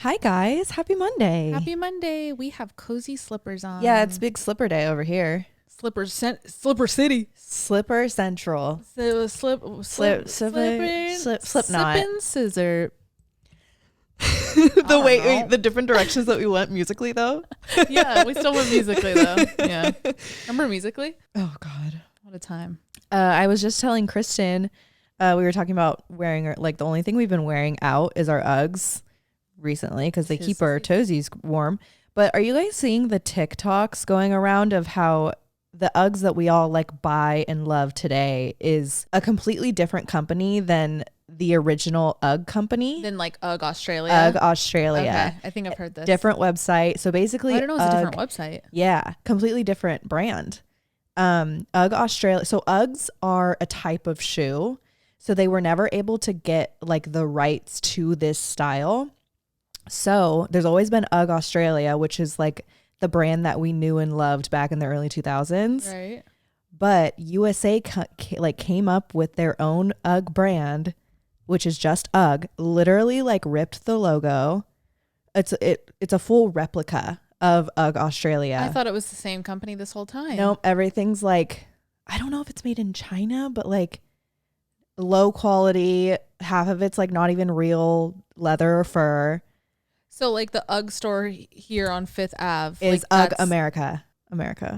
Hi guys, happy Monday. Happy Monday. We have cozy slippers on. Yeah, it's big slipper day over here. Slipper City. Slipper Central. So Slipknot. Slippin' scissor. The different directions that we went musically though. Yeah, we still went musically though. Yeah. Remember musically? Oh God. What a time. I was just telling Kristen, we were talking about wearing like the only thing we've been wearing out is our Uggs recently because they keep our toesies warm. But are you guys seeing the TikToks going around of how the Uggs that we all like buy and love today is a completely different company than the original Ugg company? Then like Ugg Australia. Ugg Australia. Okay. I think I've heard this. Different website. So basically, I don't know, it's a different website. Yeah, completely different brand. Ugg Australia. So Uggs are a type of shoe. So they were never able to get like the rights to this style. So there's always been Ugg Australia, which is like the brand that we knew and loved back in the early 2000s. Right. But USA came up with their own Ugg brand, which is just Ugg. Literally like ripped the logo. It's a full replica of Ugg Australia. I thought it was the same company this whole time. Nope, everything's like, I don't know if it's made in China, but like low quality. Half of it's like not even real leather or fur. So like the Ugg store here on Fifth Ave Is like Ugg America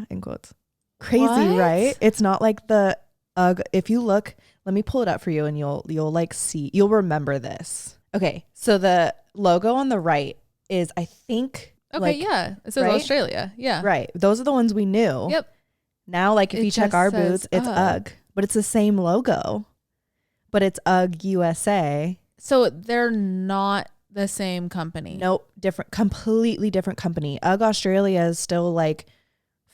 in quotes. Crazy, What? right? It's not like the Ugg. If you look, let me pull it up for you and you'll like see, you'll remember this. Okay, so the logo on the right is, I think, Okay, yeah. It says right? Australia. Yeah. Right. Those are the ones we knew. Yep. Now, like if It you check just our says boots, it's Ugg. Ugg, but it's the same logo, but it's Ugg USA. So they're not the same company. Nope, completely different company. Ugg Australia is still like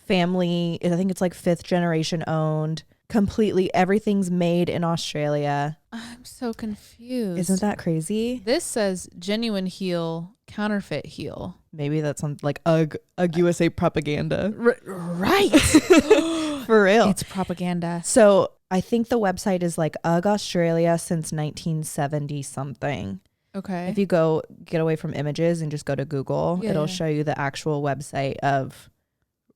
family. I think it's like 5th generation owned. Completely, everything's made in Australia. I'm so confused. Isn't that crazy? This says genuine heel, counterfeit heel. Maybe that's on like Ugg USA propaganda. Right. For real. It's propaganda. So I think the website is like Ugg Australia since 1970 something. Okay. If you get away from images and just go to Google, Yeah. it'll show you the actual website of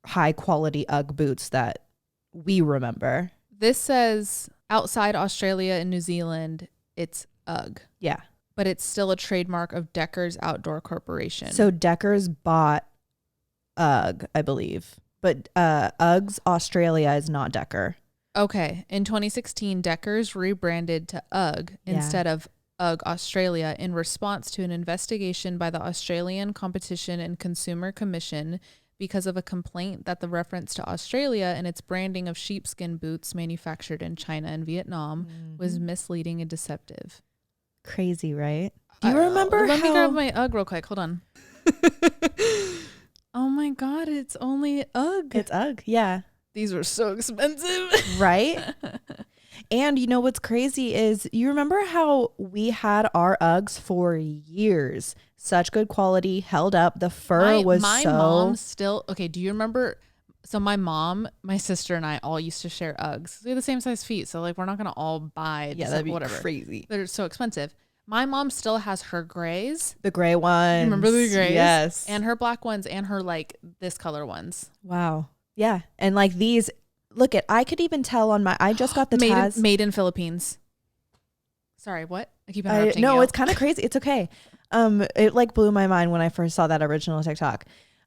high quality Ugg boots that we remember. This says outside Australia and New Zealand, it's Ugg. Yeah. But it's still a trademark of Decker's Outdoor Corporation. So Deckers bought Ugg, I believe. But Uggs Australia is not Decker. Okay. In 2016, Decker's rebranded to Ugg instead of Ugg Australia in response to an investigation by the Australian Competition and Consumer Commission because of a complaint that the reference to Australia and its branding of sheepskin boots manufactured in China and Vietnam was misleading and deceptive. Crazy, right? Do you remember Let me grab my Ugg real quick. Hold on. Oh my God, it's only Ugg. It's Ugg, yeah. These were so expensive. Right? And you know what's crazy is, you remember how we had our Uggs for years? Such good quality, held up. The fur was my so... mom still... Okay, do you remember... So my mom, my sister, and I all used to share Uggs. We have the same size feet, so like we're not going to all buy... Yeah, that'd be whatever. crazy. They're so expensive. My mom still has her grays. The gray ones. Remember the grays? Yes. And her black ones and her like this color ones. Wow. Yeah. And like these... Look I could even tell on my... I just got the Taz. Made in Philippines. Sorry, what? I keep interrupting No, you. it's kind of crazy. It's okay. It like blew my mind when I first saw that original TikTok.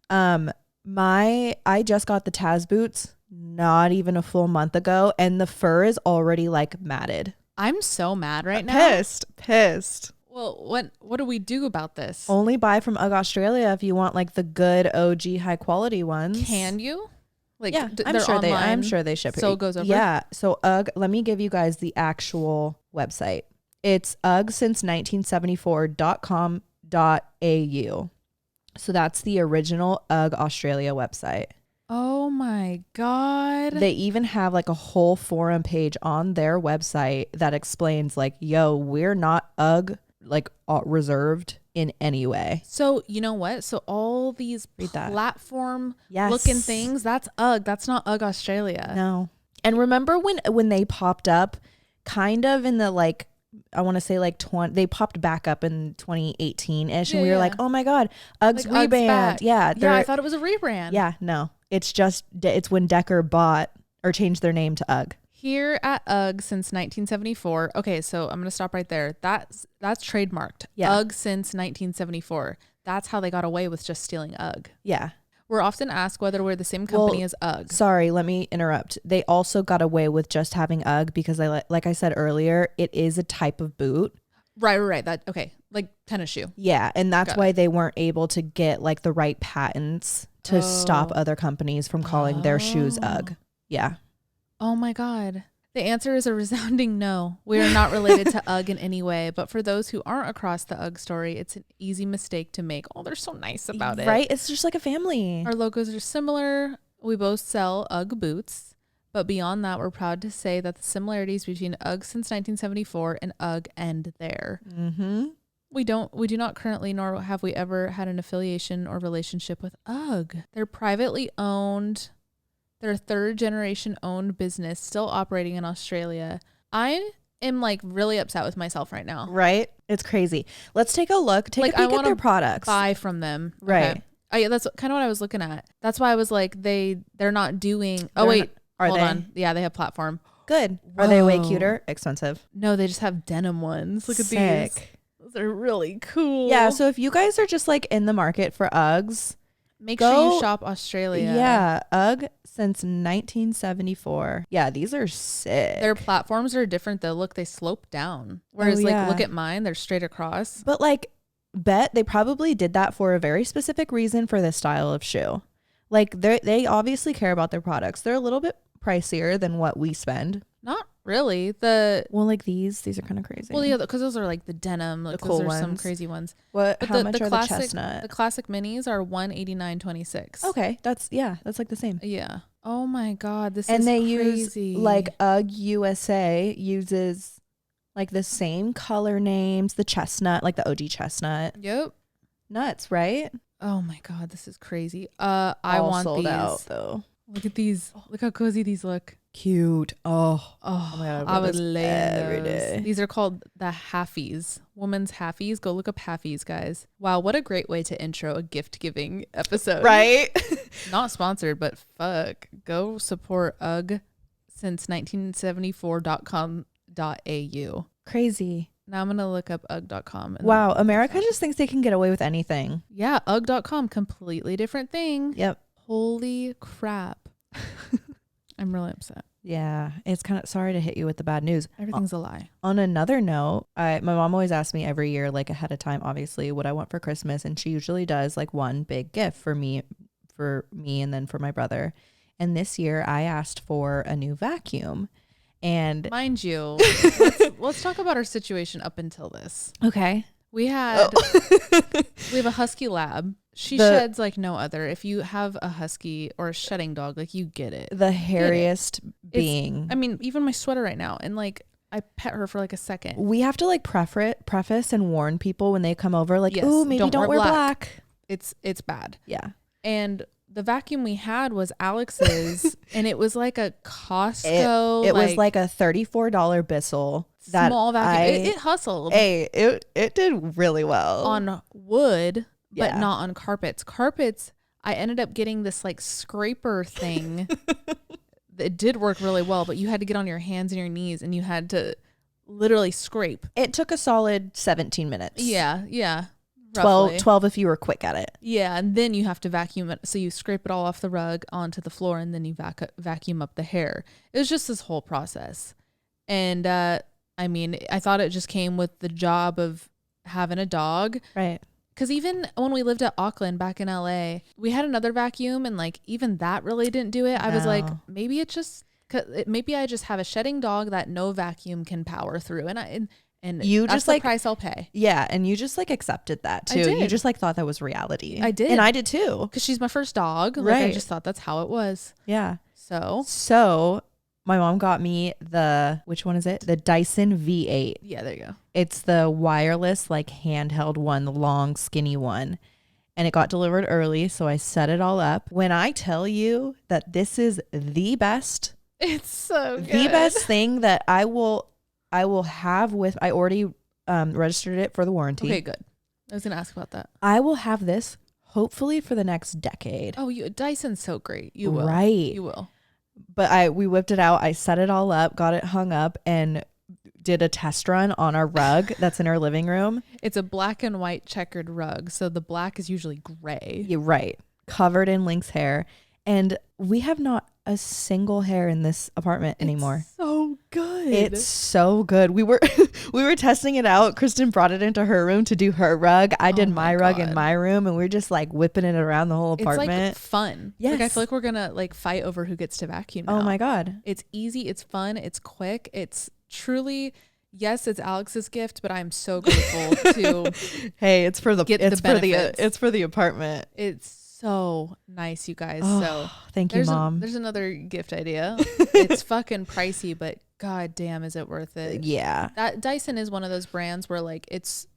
I just got the Taz boots not even a full month ago, and the fur is already like matted. I'm so mad right now. Pissed. Well, what do we do about this? Only buy from Ugg Australia if you want like the good OG high quality ones. Can you? Like, Yeah, they're online, I'm sure they ship so here. it goes over? Yeah. So Ugg, let me give you guys the actual website. It's uggsince1974.com.au. So that's the original Ugg Australia website. Oh my God. They even have like a whole forum page on their website that explains like, yo, we're not Ugg like reserved in any way. So you know what? So all these Read that. platform Yes. looking things, that's Ugg. That's not Ugg Australia. No. And remember when they popped up kind of in the like I want to say like 20, they popped back up in 2018-ish and we were Yeah. like, oh my God, Uggs Like, Uggs rebrand. back. Yeah. Yeah, I thought it was a rebrand. Yeah, no. It's just, it's when Decker bought or changed their name to Ugg. Here at Ugg since 1974. Okay, so I'm going to stop right there. That's trademarked. Yeah. Ugg since 1974. That's how they got away with just stealing Ugg. Yeah. We're often asked whether we're the same company as Ugg. Sorry, let me interrupt. They also got away with just having Ugg because like I said earlier, it is a type of boot. Right. That okay, like tennis shoe. Yeah, and that's why they weren't able to get like the right patents to stop other companies from calling their shoes Ugg. Yeah. Oh my God. The answer is a resounding no. We are not related to Ugg in any way, but for those who aren't across the Ugg story, it's an easy mistake to make. Oh, they're so nice about it. Right? It's just like a family. Our logos are similar. We both sell Ugg boots, but beyond that, we're proud to say that the similarities between Ugg since 1974 and Ugg end there. Mm-hmm. We do not currently, nor have we ever had an affiliation or relationship with Ugg. They're privately owned. They're a third generation owned business still operating in Australia. I am like really upset with myself right now. Right? It's crazy. Let's take a look. Take a peek at their products. Buy from them. Right. Okay. That's kind of what I was looking at. That's why I was like, they're not doing. Oh wait, hold on. Yeah, they have platform. Good. Are they way cuter? Expensive. No, they just have denim ones. Look at Sick. these. Those are really cool. Yeah. So if you guys are just like in the market for Uggs, make sure you shop Australia. Yeah, Ugg since 1974. Yeah, these are sick. Their platforms are different though. Look, they slope down. Whereas like look at mine, they're straight across. But like bet they probably did that for a very specific reason for this style of shoe. Like they obviously care about their products. They're a little bit pricier than what we spend. Not really. Like these are kind of crazy. Well, yeah, because those are like the denim. Like the cool those are ones. some crazy ones. What? But how much are classic, the chestnut? The classic minis are $189.26. Okay, that's like the same. Yeah. Oh my God, this and is they crazy. use like Ugg USA uses like the same color names, the chestnut, like the OG chestnut. Yep. Nuts, right? Oh my God, this is crazy. I want sold these. out though. Look at these. Look how cozy these look. Cute. Oh my God, I would lay every in those. day. These are called the halfies. Women's halfies. Go look up halfies, guys. Wow, what a great way to intro a gift giving episode. Right? Not sponsored, but fuck. Go support UGG since 1974.com.au. Crazy. Now I'm gonna look up UGG.com. Wow, America just thinks they can get away with anything. Yeah, UGG.com, completely different thing. Yep. Holy crap. I'm really upset. Yeah, it's kind of sorry to hit you with the bad news. Everything's a lie. On another note, my mom always asks me every year, like ahead of time, obviously, what I want for Christmas, and she usually does like one big gift for me, and then for my brother. And this year, I asked for a new vacuum, and mind you, let's talk about our situation up until this. Okay, we have a husky lab. She sheds like no other. If you have a husky or a shedding dog, like you get it. The hairiest being. I mean, even my sweater right now, and like I pet her for like a second. We have to like preface and warn people when they come over, like, yes, ooh, maybe don't wear black. It's bad. Yeah. And the vacuum we had was Alex's, and it was like a Costco. It was like a $34 Bissell. Small vacuum. It hustled. Hey, it did really well on wood. But not on carpets. Carpets, I ended up getting this like scraper thing. It did work really well, but you had to get on your hands and your knees and you had to literally scrape. It took a solid 17 minutes. Yeah. 12 if you were quick at it. Yeah, and then you have to vacuum it. So you scrape it all off the rug onto the floor and then you vacuum up the hair. It was just this whole process. And I mean, I thought it just came with the job of having a dog. Right. Because even when we lived at Auckland back in LA, we had another vacuum and like even that really didn't do it. I was like, maybe I just have a shedding dog that no vacuum can power through. And you that's just the price I'll pay. Yeah. And you just like accepted that too. You just like thought that was reality. I did. And I did too. Because she's my first dog. Like, right. I just thought that's how it was. Yeah. So my mom got me which one is it? The Dyson V8. Yeah, there you go. It's the wireless, like handheld one, the long, skinny one. And it got delivered early, so I set it all up. When I tell you that this is the best. It's so good. The best thing that I will I will have with, I already registered it for the warranty. Okay, good. I was going to ask about that. I will have this hopefully for the next decade. Oh, Dyson's so great. You will. Right. You will. But we whipped it out. I set it all up, got it hung up, and did a test run on our rug that's in our living room. It's a black and white checkered rug. So the black is usually gray. You're right. Covered in lynx hair. And we have not a single hair in this apartment anymore. It's so good. It's so good. We were testing it out. Kristen brought it into her room to do her rug. I did my rug in my room, and we are just like whipping it around the whole apartment. It's like fun. Yes. Like I feel like we're gonna like fight over who gets to vacuum now. Oh my God. It's easy. It's fun. It's quick. It's truly, yes, it's Alex's gift, but I'm so grateful to hey, it's for the benefits. It's for the apartment. It's so nice, you guys. Oh, so thank you, Mom. There's another gift idea. It's fucking pricey, but god damn, is it worth it? Yeah. That Dyson is one of those brands where like it's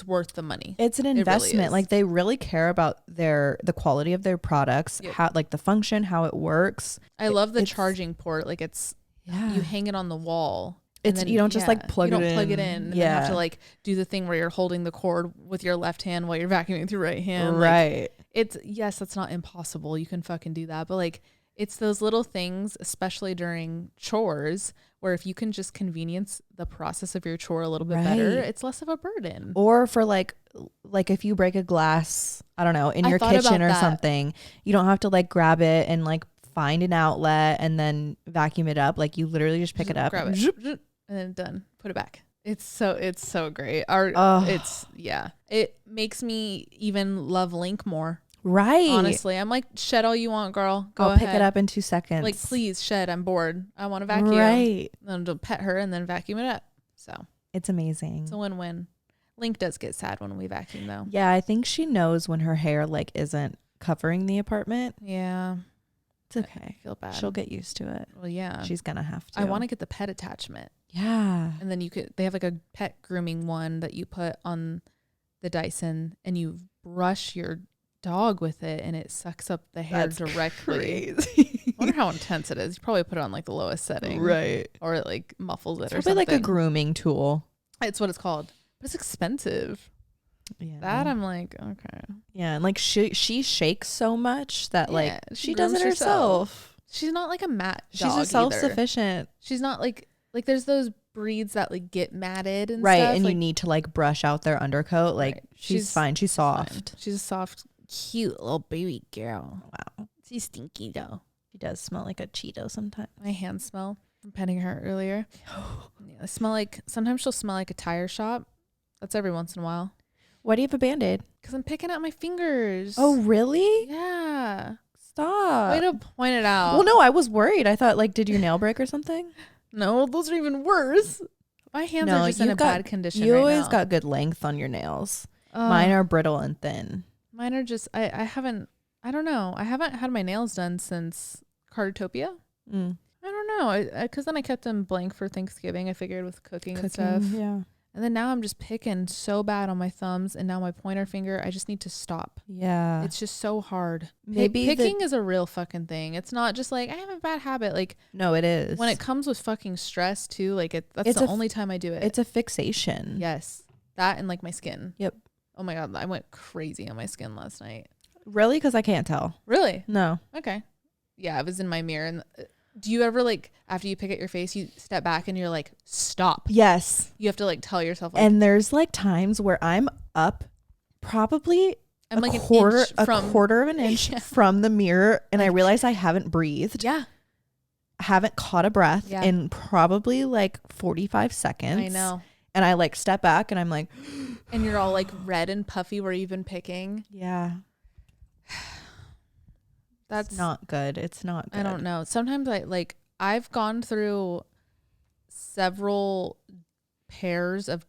worth the money. It's an investment. Really like they really care about the quality of their products, Yep. how like the function, how it works. I love the charging port. Like it's you hang it on the wall. It's then, you don't just like plug it in. You don't plug it in. And yeah. then have to like do the thing where you're holding the cord with your left hand while you're vacuuming through right hand. Right. Like, yes, that's not impossible. You can fucking do that. But like it's those little things, especially during chores, where if you can just convenience the process of your chore a little bit better, it's less of a burden. Or for like if you break a glass, I don't know, in your kitchen or something, you don't have to like grab it and like find an outlet and then vacuum it up. Like you literally just pick it up, grab it, and then done. Put it back. It's so great. It makes me even love Link more. Right. Honestly, I'm like, shed all you want, girl. Go I'll ahead. pick it up in 2 seconds. Like, please shed. I'm bored. I want to vacuum. Right. Then to pet her and then vacuum it up. So it's amazing. It's a win-win. Link does get sad when we vacuum though. Yeah, I think she knows when her hair like isn't covering the apartment. Yeah. It's okay. I feel bad. She'll get used to it. Well, yeah. She's gonna have to. I want to get the pet attachment. Yeah. And then they have like a pet grooming one that you put on the Dyson and you brush your dog with it and it sucks up the hair directly. Crazy. I wonder how intense it is. You probably put it on like the lowest setting. Right. Or it like muffles it it's or something. Probably like a grooming tool. It's what it's called. But it's expensive. Yeah. That I'm like, okay. Yeah. And like she shakes so much that like she does it herself. She's not like a mat dog. She's a self-sufficient. She's not like there's those breeds that like get matted and stuff. And like, you need to like brush out their undercoat. Like she's fine. She's soft. Fine. She's a soft, cute little baby girl. Wow. She's stinky though. She does smell like a Cheeto sometimes. My hands smell from petting her earlier. I smell like, sometimes she'll smell like a tire shop. That's every once in a while. Why do you have a Band-Aid? Because I'm picking out my fingers. Oh, really? Yeah. Stop. Way to point it out. Well, no, I was worried. I thought like, did your nail break or something? No, those are even worse. My hands are just in a bad condition. You always got good length on your nails. Mine are brittle and thin. Mine are just, I don't know. I haven't had my nails done since Cartopia. I don't know. Because then I kept them blank for Thanksgiving. I figured with cooking and stuff. Yeah. And then now I'm just picking so bad on my thumbs and now my pointer finger. I just need to stop. Yeah. It's just so hard. Maybe picking is a real fucking thing. It's not just like I have a bad habit. Like, no, it is. When it comes with fucking stress too, like that's the only time I do it. It's a fixation. Yes. That and like my skin. Yep. Oh my God. I went crazy on my skin last night. Really? Because I can't tell. Really? No. Okay. Yeah. I was in my mirror and do you ever like after you pick at your face, you step back and you're like, stop? Yes. You have to like tell yourself. Like, and there's like times where I'm up probably I'm like a quarter of an inch from the mirror and I realize I haven't breathed. Yeah. Haven't caught a breath in probably like 45 seconds. I know. And I like step back and I'm like. And you're all like red and puffy where you've been picking. Yeah. That's not good. It's not good. I don't know. Sometimes I've gone through several pairs of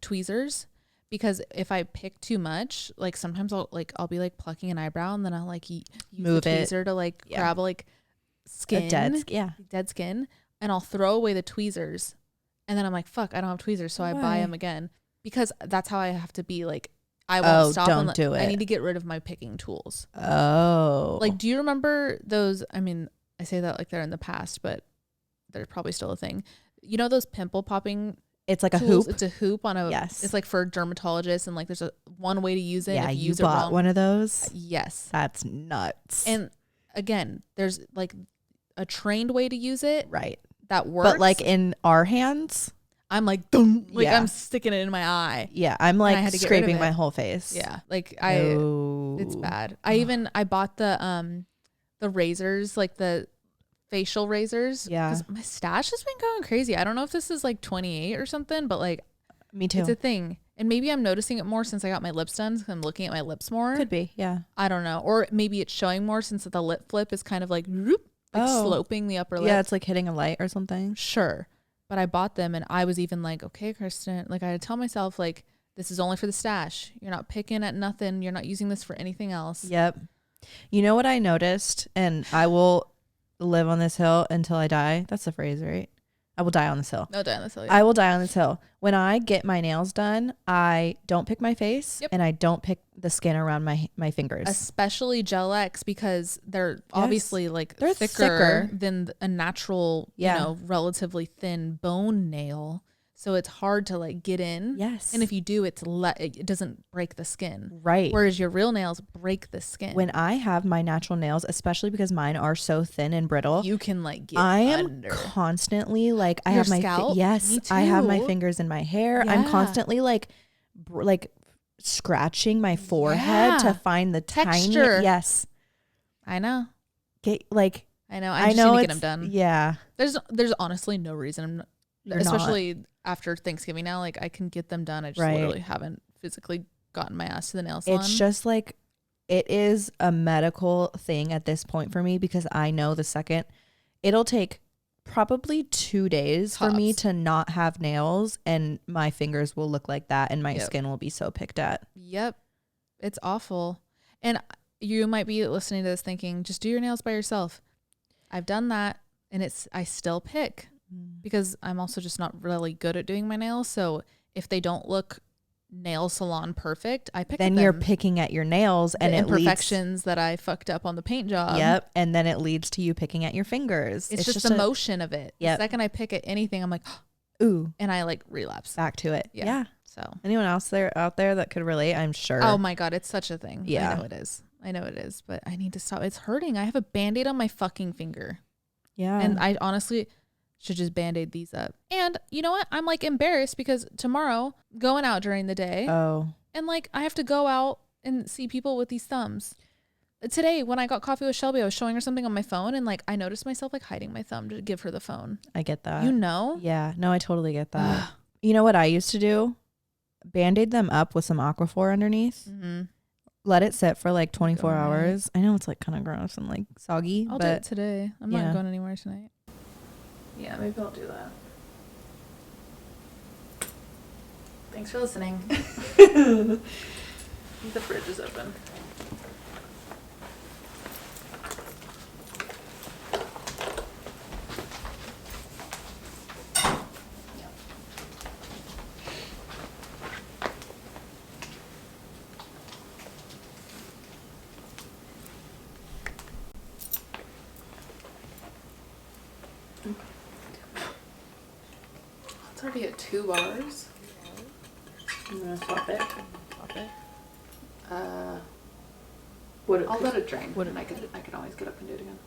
tweezers because if I pick too much, like sometimes I'll be like plucking an eyebrow and then I'll like use move the tweezer to like grab like skin, dead skin, and I'll throw away the tweezers, and then I'm like, fuck, I don't have tweezers, so I buy them again because that's how I have to be like. I won't stop. Don't do it. I need to get rid of my picking tools. Oh. Like, do you remember those? I mean, I say that like they're in the past, but they're probably still a thing. you know those pimple popping It's like a tools? hoop. It's a hoop on a. Yes. It's like for dermatologists, and like there's a one way to use it. Yeah, if you use bought it wrong, one of those. Yes. That's nuts. And again, there's like a trained way to use it. Right. That works. But like in our hands, I'm like, dum, like Yeah. I'm sticking it in my eye. yeah, I'm I like had to get rid of scraping it. my whole face. Yeah, like No. it's bad. I bought the razors, like the facial razors. Yeah. Because my stash has been going crazy. I don't know if this is like 28 or something, but like Me too. it's a thing. And maybe I'm noticing it more since I got my lips done. Because I'm looking at my lips more. Could be. Yeah. I don't know. Or maybe it's showing more since the lip flip is kind of like, sloping the upper lip. Yeah, it's like hitting a light or something. Sure. But I bought them and I was even like, okay, Kristen, like I had to tell myself like, this is only for the stash. You're not picking at nothing. You're not using this for anything else. Yep. You know what I noticed, and I will live on this hill until I die. That's the phrase, right? I will die on this hill. No, die on this hill. I will die on this hill. When I get my nails done, I don't pick my face and I don't pick the skin around my fingers. Especially Gel X, because they're obviously like they're thicker than a natural, Yeah. you know, relatively thin bone nail. So it's hard to like get in. Yes. And if you do, it doesn't break the skin. Right. Whereas your real nails break the skin. When I have my natural nails, especially because mine are so thin and brittle, you can like get I am under. constantly like, I Your have my scalp? yes, Me I have my too. fingers in my hair. Yeah. I'm constantly like scratching my forehead to find the Texture. tiny yes. I know. Get like I know. I I just know need to get it's them done. Yeah. There's honestly no reason, You're especially after Thanksgiving now. Like I can get them done. I just Right. literally haven't physically gotten my ass to the nail salon. It's just like it is a medical thing at this point for me because I know the second it'll take probably 2 days for me Tops. to not have nails and my fingers will look like that and my Yep. skin will be so picked at. Yep. It's awful. And you might be listening to this thinking, just do your nails by yourself. I've done that and I still pick because I'm also just not really good at doing my nails. So if they don't look nail salon perfect, I pick Then at them. you're picking at your nails and the it leads imperfections that I fucked up on the paint job. Yep. And then it leads to you picking at your fingers. It's just the motion of it. Yep. The second I pick at anything, I'm like, ooh, and I like relapse. back to it. Yeah. So Anyone else out there that could relate, I'm sure. oh my God, it's such a thing. Yeah. I know it is, but I need to stop. It's hurting. I have a Band-Aid on my fucking finger. Yeah. And I honestly should just Band-Aid these up. And you know what? I'm like embarrassed because tomorrow going out during the day and like I have to go out and see people with these thumbs. Today when I got coffee with Shelby, I was showing her something on my phone and like I noticed myself like hiding my thumb to give her the phone. I get that. You know? Yeah. No, I totally get that. You know what I used to do? Band-Aid them up with some Aquaphor underneath. Mm-hmm. Let it sit for like 24 Go away. hours. I know it's like kind of gross and like soggy, I'll do it but today. I'm yeah. not going anywhere tonight. Yeah, maybe I'll do that. Thanks for listening. The fridge is open. It's already at 2 bars. I'm gonna swap it. I'll let it drain. And I could always get up and do it again.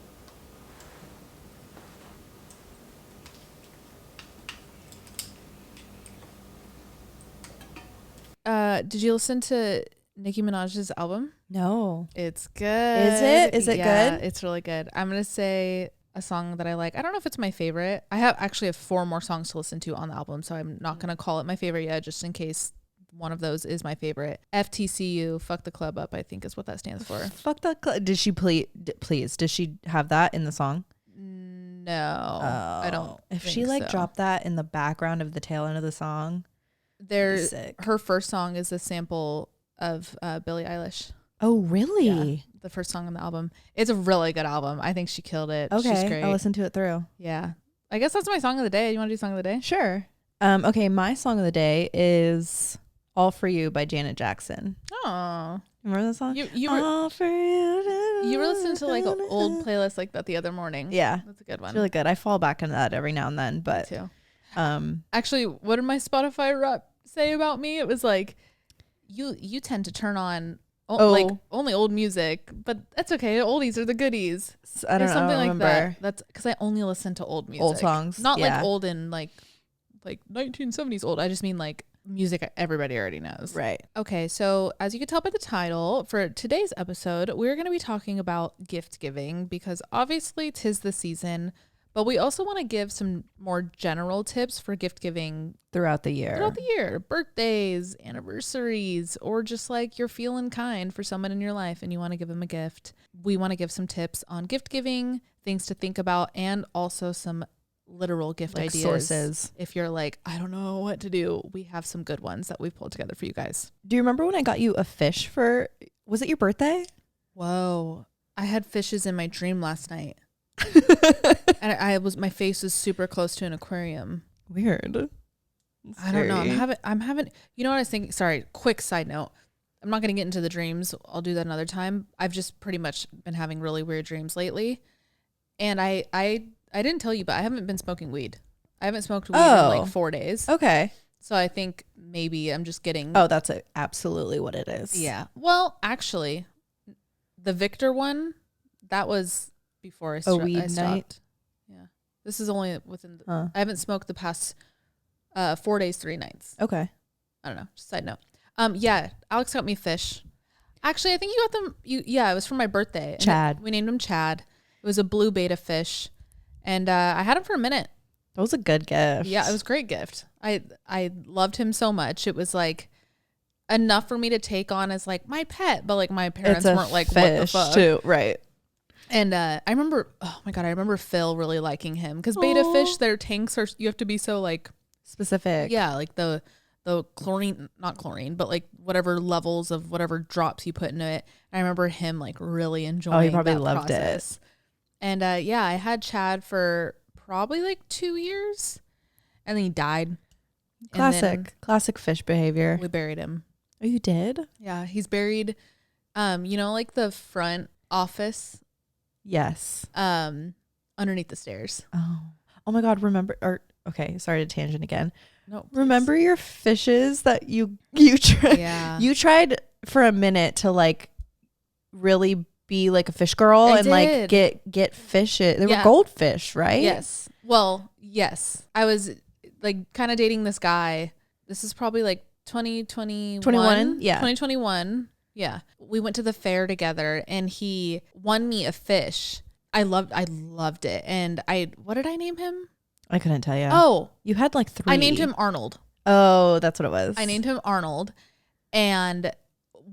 Did you listen to Nicki Minaj's album? no. It's good. Is it? Is it Yeah, good? it's really good. I'm gonna say a song that I like. I don't know if it's my favorite. I actually have 4 more songs to listen to on the album, so I'm not gonna call it my favorite yet, just in case one of those is my favorite. FTCU, Fuck the Club Up, I think is what that stands for. Fuck that. Did she please? Does she have that in the song? No, I don't. If think she like so. dropped that in the background of the tail end of the song, There's sick. her first song is a sample of Billie Eilish. Oh, really? Yeah, the first song on the album. It's a really good album. I think she killed it. She's Okay, great. I'll listen to it through. Yeah, I guess that's my song of the day. You want to do song of the day? Sure. Okay, my song of the day is "All for You" by Janet Jackson. Oh, Remember that song? you were All for you. you were listening to like an old playlist like that the other morning. Yeah, That's a good one. it's really good. I fall back into that every now and then, but Me too. Actually, what did my Spotify rep say about me? It was like, you tend to turn on like only old music, but that's okay. Oldies are the goodies. I don't know. Something like remember. that. That's because I only listen to old music, Old songs, not like old in like 1970s old. I just mean like music everybody already knows. Right. Okay, so as you can tell by the title, for today's episode, we're going to be talking about gift giving because obviously 'tis the season, but we also want to give some more general tips for gift giving throughout the year. Birthdays, anniversaries, or just like you're feeling kind for someone in your life and you want to give them a gift. We want to give some tips on gift giving, things to think about, and also some literal gift ideas. Sources. If you're like, I don't know what to do, we have some good ones that we've pulled together for you guys. Do you remember when I got you a fish was it your birthday? Whoa. I had fishes in my dream last night. And my face was super close to an aquarium. Weird. I don't know. I'm having, you know what I was thinking? Sorry, quick side note. I'm not going to get into the dreams. I'll do that another time. I've just pretty much been having really weird dreams lately. And I didn't tell you, but I haven't been smoking weed. I haven't smoked weed in like 4 days. Okay. So I think maybe I'm just getting. Oh, that's absolutely what it is. Yeah. Well, actually, the Victor one, that was before I stopped. Night? Yeah. This is only within. I haven't smoked the past 4 days, 3 nights. Okay. I don't know. Just side note. Yeah. Alex got me fish. Actually, I think you got them. Yeah, it was for my birthday. Chad. We named him Chad. It was a blue beta fish. And I had him for a minute. That was a good gift. Yeah, it was a great gift. I loved him so much. It was like enough for me to take on as like my pet, but like my parents weren't like, what the fuck? Too, right. And I remember, oh my God, I remember Phil really liking him because beta fish, their tanks are, you have to be so like specific. Yeah, like the chlorine, not chlorine, but like whatever levels of whatever drops you put into it. And I remember him like really enjoying he probably that loved process. it. And yeah, I had Chad for probably like 2 years and then he died. Classic fish behavior. We buried him. Oh, you did? Yeah, he's buried, you know, like the front office. Yes. Underneath the stairs. Oh my God. Okay. Sorry to tangent again. No, please. Remember your fishes that you tried? Yeah. You tried for a minute to like really be like a fish girl and like get fishes. They were goldfish, right? Yes. Well, yes. I was like kind of dating this guy. This is probably like 2021. Yeah. 2021. Yeah. We went to the fair together and he won me a fish. I loved it. And what did I name him? I couldn't tell you. Oh, you had like 3. I named him Arnold. Oh, that's what it was. I named him Arnold. And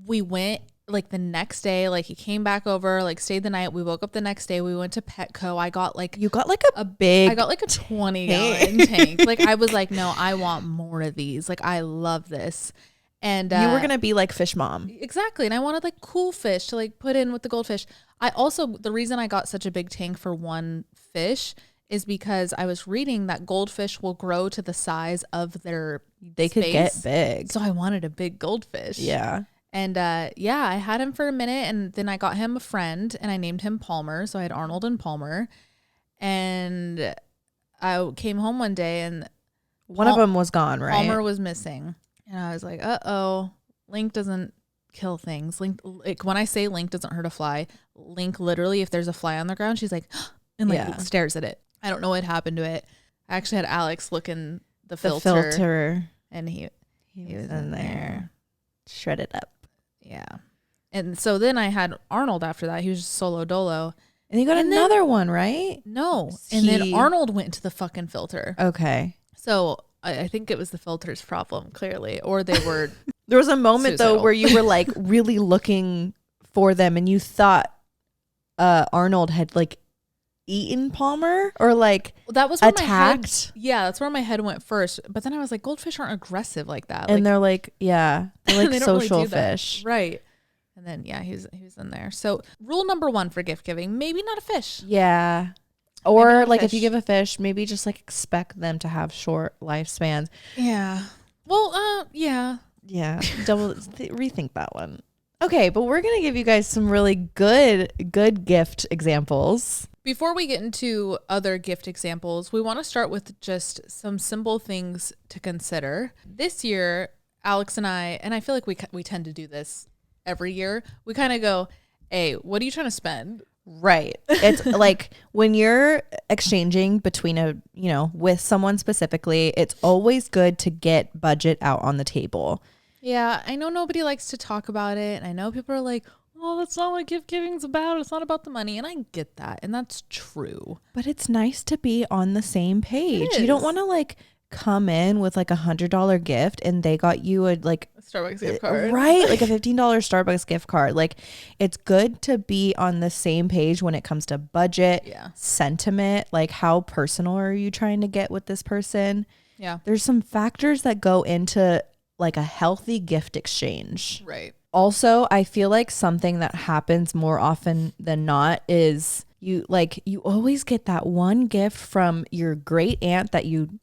we went like the next day, like he came back over, like stayed the night. We woke up the next day. We went to Petco. I got like a 20-gallon tank. Like I was like, no, I want more of these. Like I love this. And you were gonna be like fish mom. Exactly. And I wanted like cool fish to like put in with the goldfish. The reason I got such a big tank for one fish is because I was reading that goldfish will grow to the size of their space. Could get big. So I wanted a big goldfish. Yeah. And yeah, I had him for a minute and then I got him a friend and I named him Palmer. So I had Arnold and Palmer. And I came home one day and one of them was gone, right? Palmer was missing. And I was like, uh-oh, Link doesn't kill things. Link, like when I say Link doesn't hurt a fly, Link literally, if there's a fly on the ground, she's like, and like stares at it. I don't know what happened to it. I actually had Alex look in the filter. And he was in there. Shredded up. Yeah. And so then I had Arnold after that. He was just solo dolo. And you got another one, right? No. And then Arnold went to the fucking filter. Okay. So I think it was the filter's problem, clearly. Or they were There was a moment suicidal. though where you were like really looking for them and you thought Arnold had like eaten Palmer or like that was where attacked. That's where my head went first. But then I was like, goldfish aren't aggressive like that. And they're like, they're like they social really fish. Right. And then he was in there. So rule number 1 for gift giving, maybe not a fish. Yeah. Or like if you give a fish, maybe just like expect them to have short lifespans. Yeah. Well, yeah. Yeah. Rethink that one. Okay, but we're going to give you guys some really good gift examples. Before we get into other gift examples, we want to start with just some simple things to consider. This year, Alex and I feel like we tend to do this every year. We kind of go, hey, what are you trying to spend? Right. It's like when you're exchanging between with someone specifically, it's always good to get budget out on the table. Yeah, I know nobody likes to talk about it. And I know people are like, oh, that's not what gift giving's about. It's not about the money. And I get that. And that's true. But it's nice to be on the same page. You don't want to like come in with like $100 gift and they got you a Starbucks gift card, right? Like a $15 Starbucks gift card. Like it's good to be on the same page when it comes to budget, sentiment, like how personal are you trying to get with this person? Yeah. There's some factors that go into like a healthy gift exchange. Right. Also, I feel like something that happens more often than not is you always get that one gift from your great aunt that you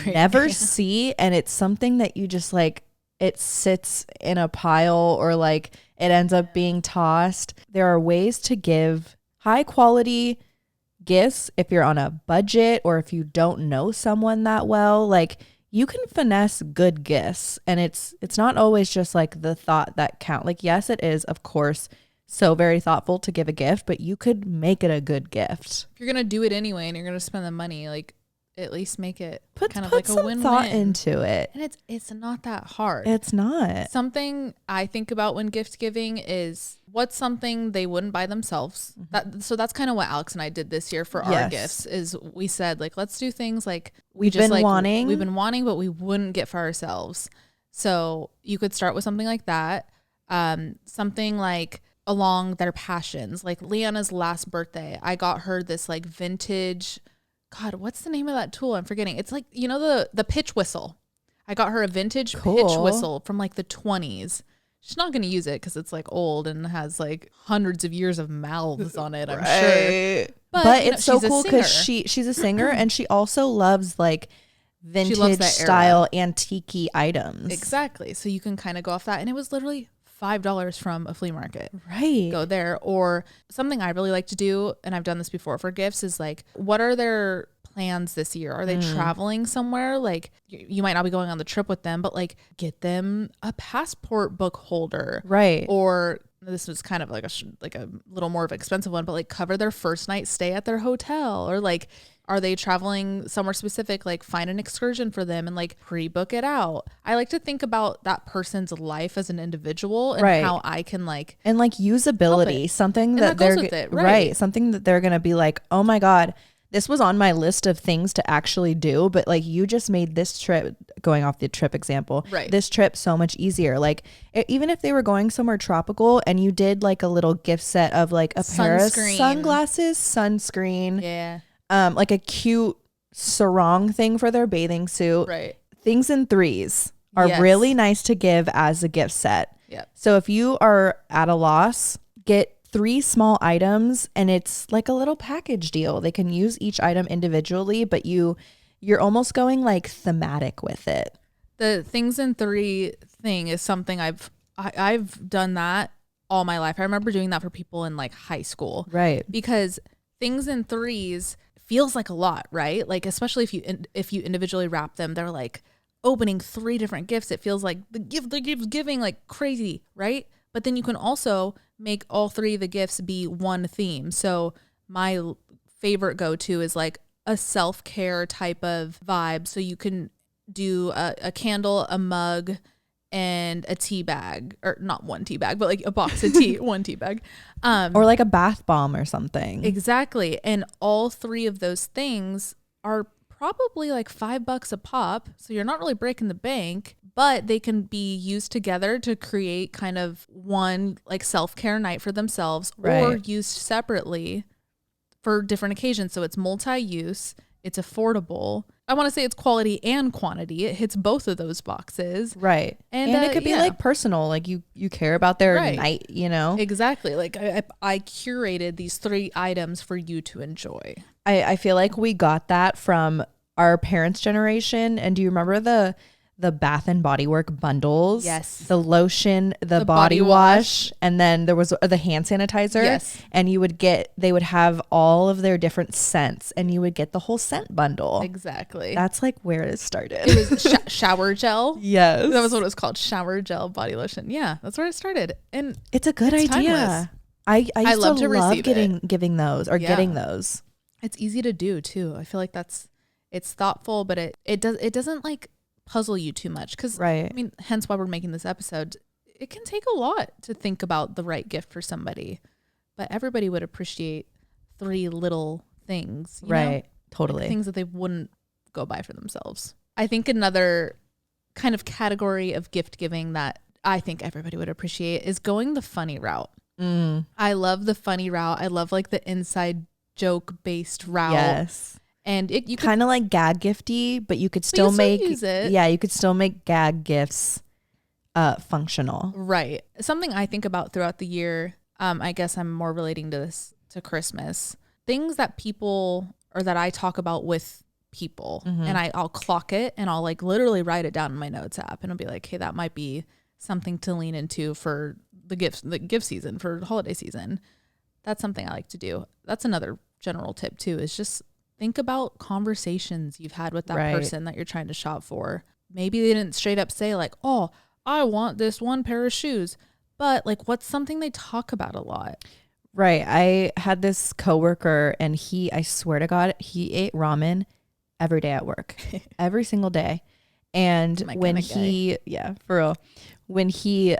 never see, and it's something that you just like, it sits in a pile or like it ends up being tossed. There are ways to give high quality gifts if you're on a budget or if you don't know someone that well. Like you can finesse good gifts, and it's not always just like the thought that count. Like yes, it is, of course, so very thoughtful to give a gift, but you could make it a good gift. If you're going to do it anyway and you're going to spend the money, like at least make it put like a win-win. Thought into it. And it's not that hard. It's not. Something I think about when gift giving is what's something they wouldn't buy themselves. So that's kind of what Alex and I did this year for our gifts is we said like, let's do things like we've been wanting, but we wouldn't get for ourselves. So you could start with something like that. Something like along their passions, like Leanna's last birthday, I got her this like vintage, God, what's the name of that tool? I'm forgetting. It's like, the pitch whistle. I got her a vintage pitch whistle from like the 20s. She's not going to use it because it's like old and has like hundreds of years of mouths on it, I'm sure. But it's so cool because she's a singer and she also loves like vintage style antique items. Exactly. So you can kind of go off that. And it was literally $5 from a flea market. Right. Go there. Or something I really like to do, and I've done this before for gifts, is like, what are their plans this year? Are they traveling somewhere? Like you might not be going on the trip with them, but like get them a passport book holder. Right. Or this was kind of like a little more of an expensive one, but like cover their first night stay at their hotel. Or like, are they traveling somewhere specific? Like find an excursion for them and like pre-book it out. I like to think about that person's life as an individual and how I can like, and like usability, something that goes with it, right. Something that they're going to be like, oh my God, this was on my list of things to actually do, but like you just made this trip, going off the trip example, this trip so much easier. Like even if they were going somewhere tropical and you did like a little gift set of like a pair of sunglasses, sunscreen, like a cute sarong thing for their bathing suit. Right. Things in threes are really nice to give as a gift set. Yep. So if you are at a loss, get 3 small items and it's like a little package deal. They can use each item individually, but you're almost going like thematic with it. The things in 3 thing is something I've done that all my life. I remember doing that for people in like high school. Right. Because things in 3s feels like a lot, right? Like especially if you individually wrap them, they're like opening 3 different gifts. It feels like the gift's giving like crazy, right? But then you can also make all 3 of the gifts be one theme. So my favorite go-to is like a self-care type of vibe. So you can do a candle, a mug, and a tea bag, or not one tea bag, but like a box of tea, one tea bag. Or like a bath bomb or something. Exactly. And all 3 of those things are probably like $5 a pop. So you're not really breaking the bank, but they can be used together to create kind of one like self-care night for themselves, or used separately for different occasions. So it's multi-use, it's affordable. I want to say it's quality and quantity. It hits both of those boxes. Right. And it could be like personal, like you care about their night, Exactly. Like I curated these 3 items for you to enjoy. I feel like we got that from our parents' generation. And do you remember the Bath and Body Work bundles. Yes. The lotion, the body wash, and then there was the hand sanitizer. Yes. And they would have all of their different scents, and you would get the whole scent bundle. Exactly. That's like where it started. It was shower gel. Yes. That was what it was called. Shower gel body lotion. Yeah, that's where it started. And it's a good idea. Timeless. I used love to to love receive giving those or getting those. It's easy to do too. I feel like it's thoughtful, but it doesn't like puzzle you too much. Cause right. I mean, hence why we're making this episode. It can take a lot to think about the right gift for somebody, but everybody would appreciate 3 little things. Right. Totally. Like things that they wouldn't go buy for themselves. I think another kind of category of gift giving that I think everybody would appreciate is going the funny route. I love the funny route. I love like the inside joke based route. Yes. And you kind of like gag gifty, but you could still use it. Yeah, you could still make gag gifts functional. Right. Something I think about throughout the year, I guess I'm more relating to this to Christmas. Things that people or that I talk about with people, and I'll clock it and I'll like literally write it down in my notes app and I'll be like, hey, that might be something to lean into for the gift season, for holiday season. That's something I like to do. That's another general tip too, is just think about conversations you've had with that person that you're trying to shop for. Maybe they didn't straight up say like, oh, I want this one pair of shoes, but like what's something they talk about a lot? Right. I had this coworker and I swear to God, he ate ramen every day at work, every single day. And when for real, when he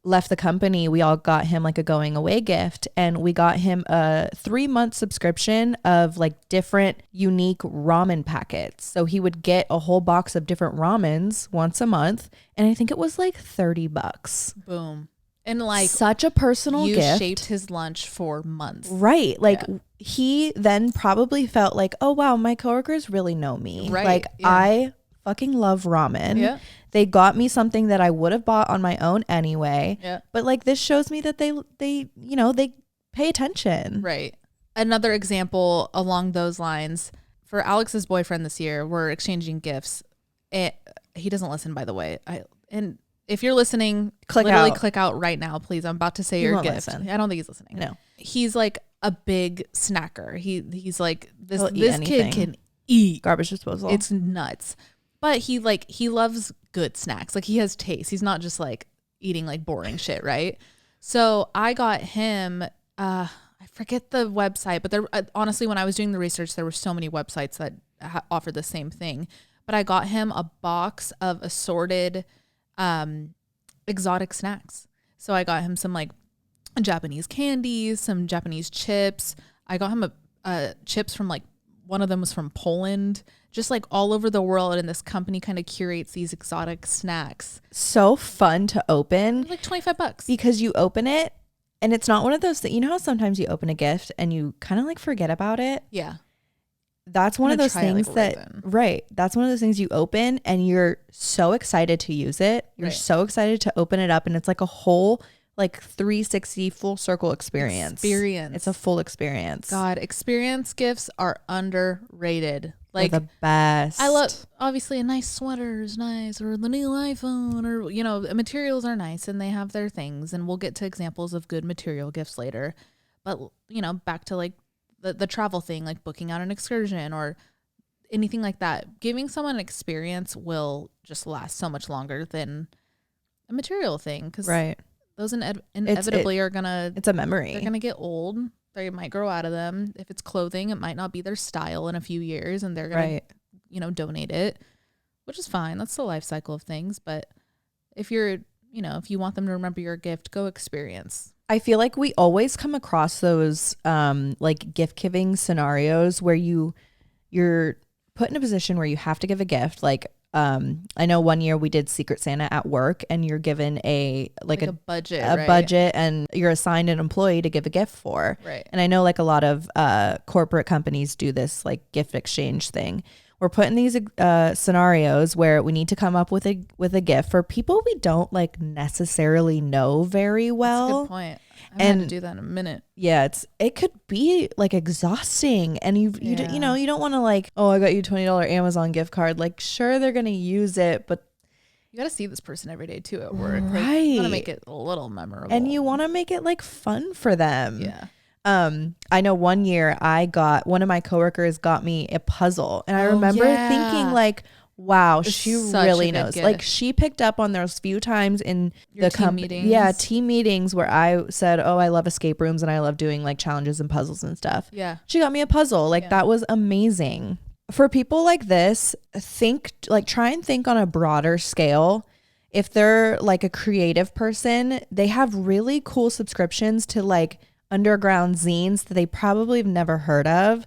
left the company, we all got him like a going away gift, and we got him a 3-month subscription of like different unique ramen packets. So he would get a whole box of different ramens once a month. And I think it was like $30. Boom. And like such a personal gift. You shaped his lunch for months. Right. Like he then probably felt like, oh wow, my coworkers really know me. Right. Like I fucking love ramen. Yeah. They got me something that I would have bought on my own anyway. Yeah. But like this shows me that they pay attention. Right. Another example along those lines, for Alex's boyfriend this year, we're exchanging gifts. He doesn't listen, by the way. And if you're listening, click out right now, please. I'm about to say your gift. Listen. I don't think he's listening. No. He's like a big snacker. He's like this kid can eat garbage disposal. It's nuts. But he loves good snacks. Like he has taste. He's not just like eating like boring shit, right? So I got him I forget the website, but there honestly, when I was doing the research, there were so many websites that offered the same thing. But I got him a box of assorted exotic snacks. So I got him some like Japanese candies, some Japanese chips. I got him a chips from like, one of them was from Poland, just like all over the world. And this company kind of curates these exotic snacks. So fun to open. Like $25. Because you open it and it's not one of those that, you know how sometimes you open a gift and you kind of like forget about it? Yeah. That's one of those things that's one of those things you open and you're so excited to use it. You're so excited to open it up, and it's like a whole like 360 full circle experience. It's a full experience. God, experience gifts are underrated. Like they're the best. I love, obviously a nice sweater is nice, or the new iPhone, or, you know, materials are nice and they have their things, and we'll get to examples of good material gifts later. But, you know, back to like the travel thing, like booking out an excursion or anything like that. Giving someone an experience will just last so much longer than a material thing. Because those inevitably are gonna, it's a memory. They're gonna get old. They might grow out of them. If it's clothing, it might not be their style in a few years, and they're gonna, you know, donate it, which is fine. That's the life cycle of things. But if you're, you know, if you want them to remember your gift, go experience. I feel like we always come across those like gift giving scenarios where you're put in a position where you have to give a gift. Like I know one year we did Secret Santa at work, and you're given a budget, budget, and you're assigned an employee to give a gift for. Right. And I know like a lot of corporate companies do this like gift exchange thing. We're put in these scenarios where we need to come up with a gift for people we don't like necessarily know very well. That's a good point. I had to do that in a minute. Yeah, it could be like exhausting, and you don't want to like, oh, I got you $20 Amazon gift card. Like, sure, they're gonna use it, but You got to see this person every day too at work. Right. Like, you want to make it a little memorable. And you want to make it like fun for them. Yeah. I know one year one of my coworkers got me a puzzle, and I remember thinking like, wow, she really knows. Gift. Like, she picked up on those few times in Your team meetings. Yeah, team meetings where I said, oh, I love escape rooms and I love doing like challenges and puzzles and stuff. Yeah. She got me a puzzle. Like, that was amazing. For people like this, try and think on a broader scale. If they're like a creative person, they have really cool subscriptions to like underground zines that they probably have never heard of.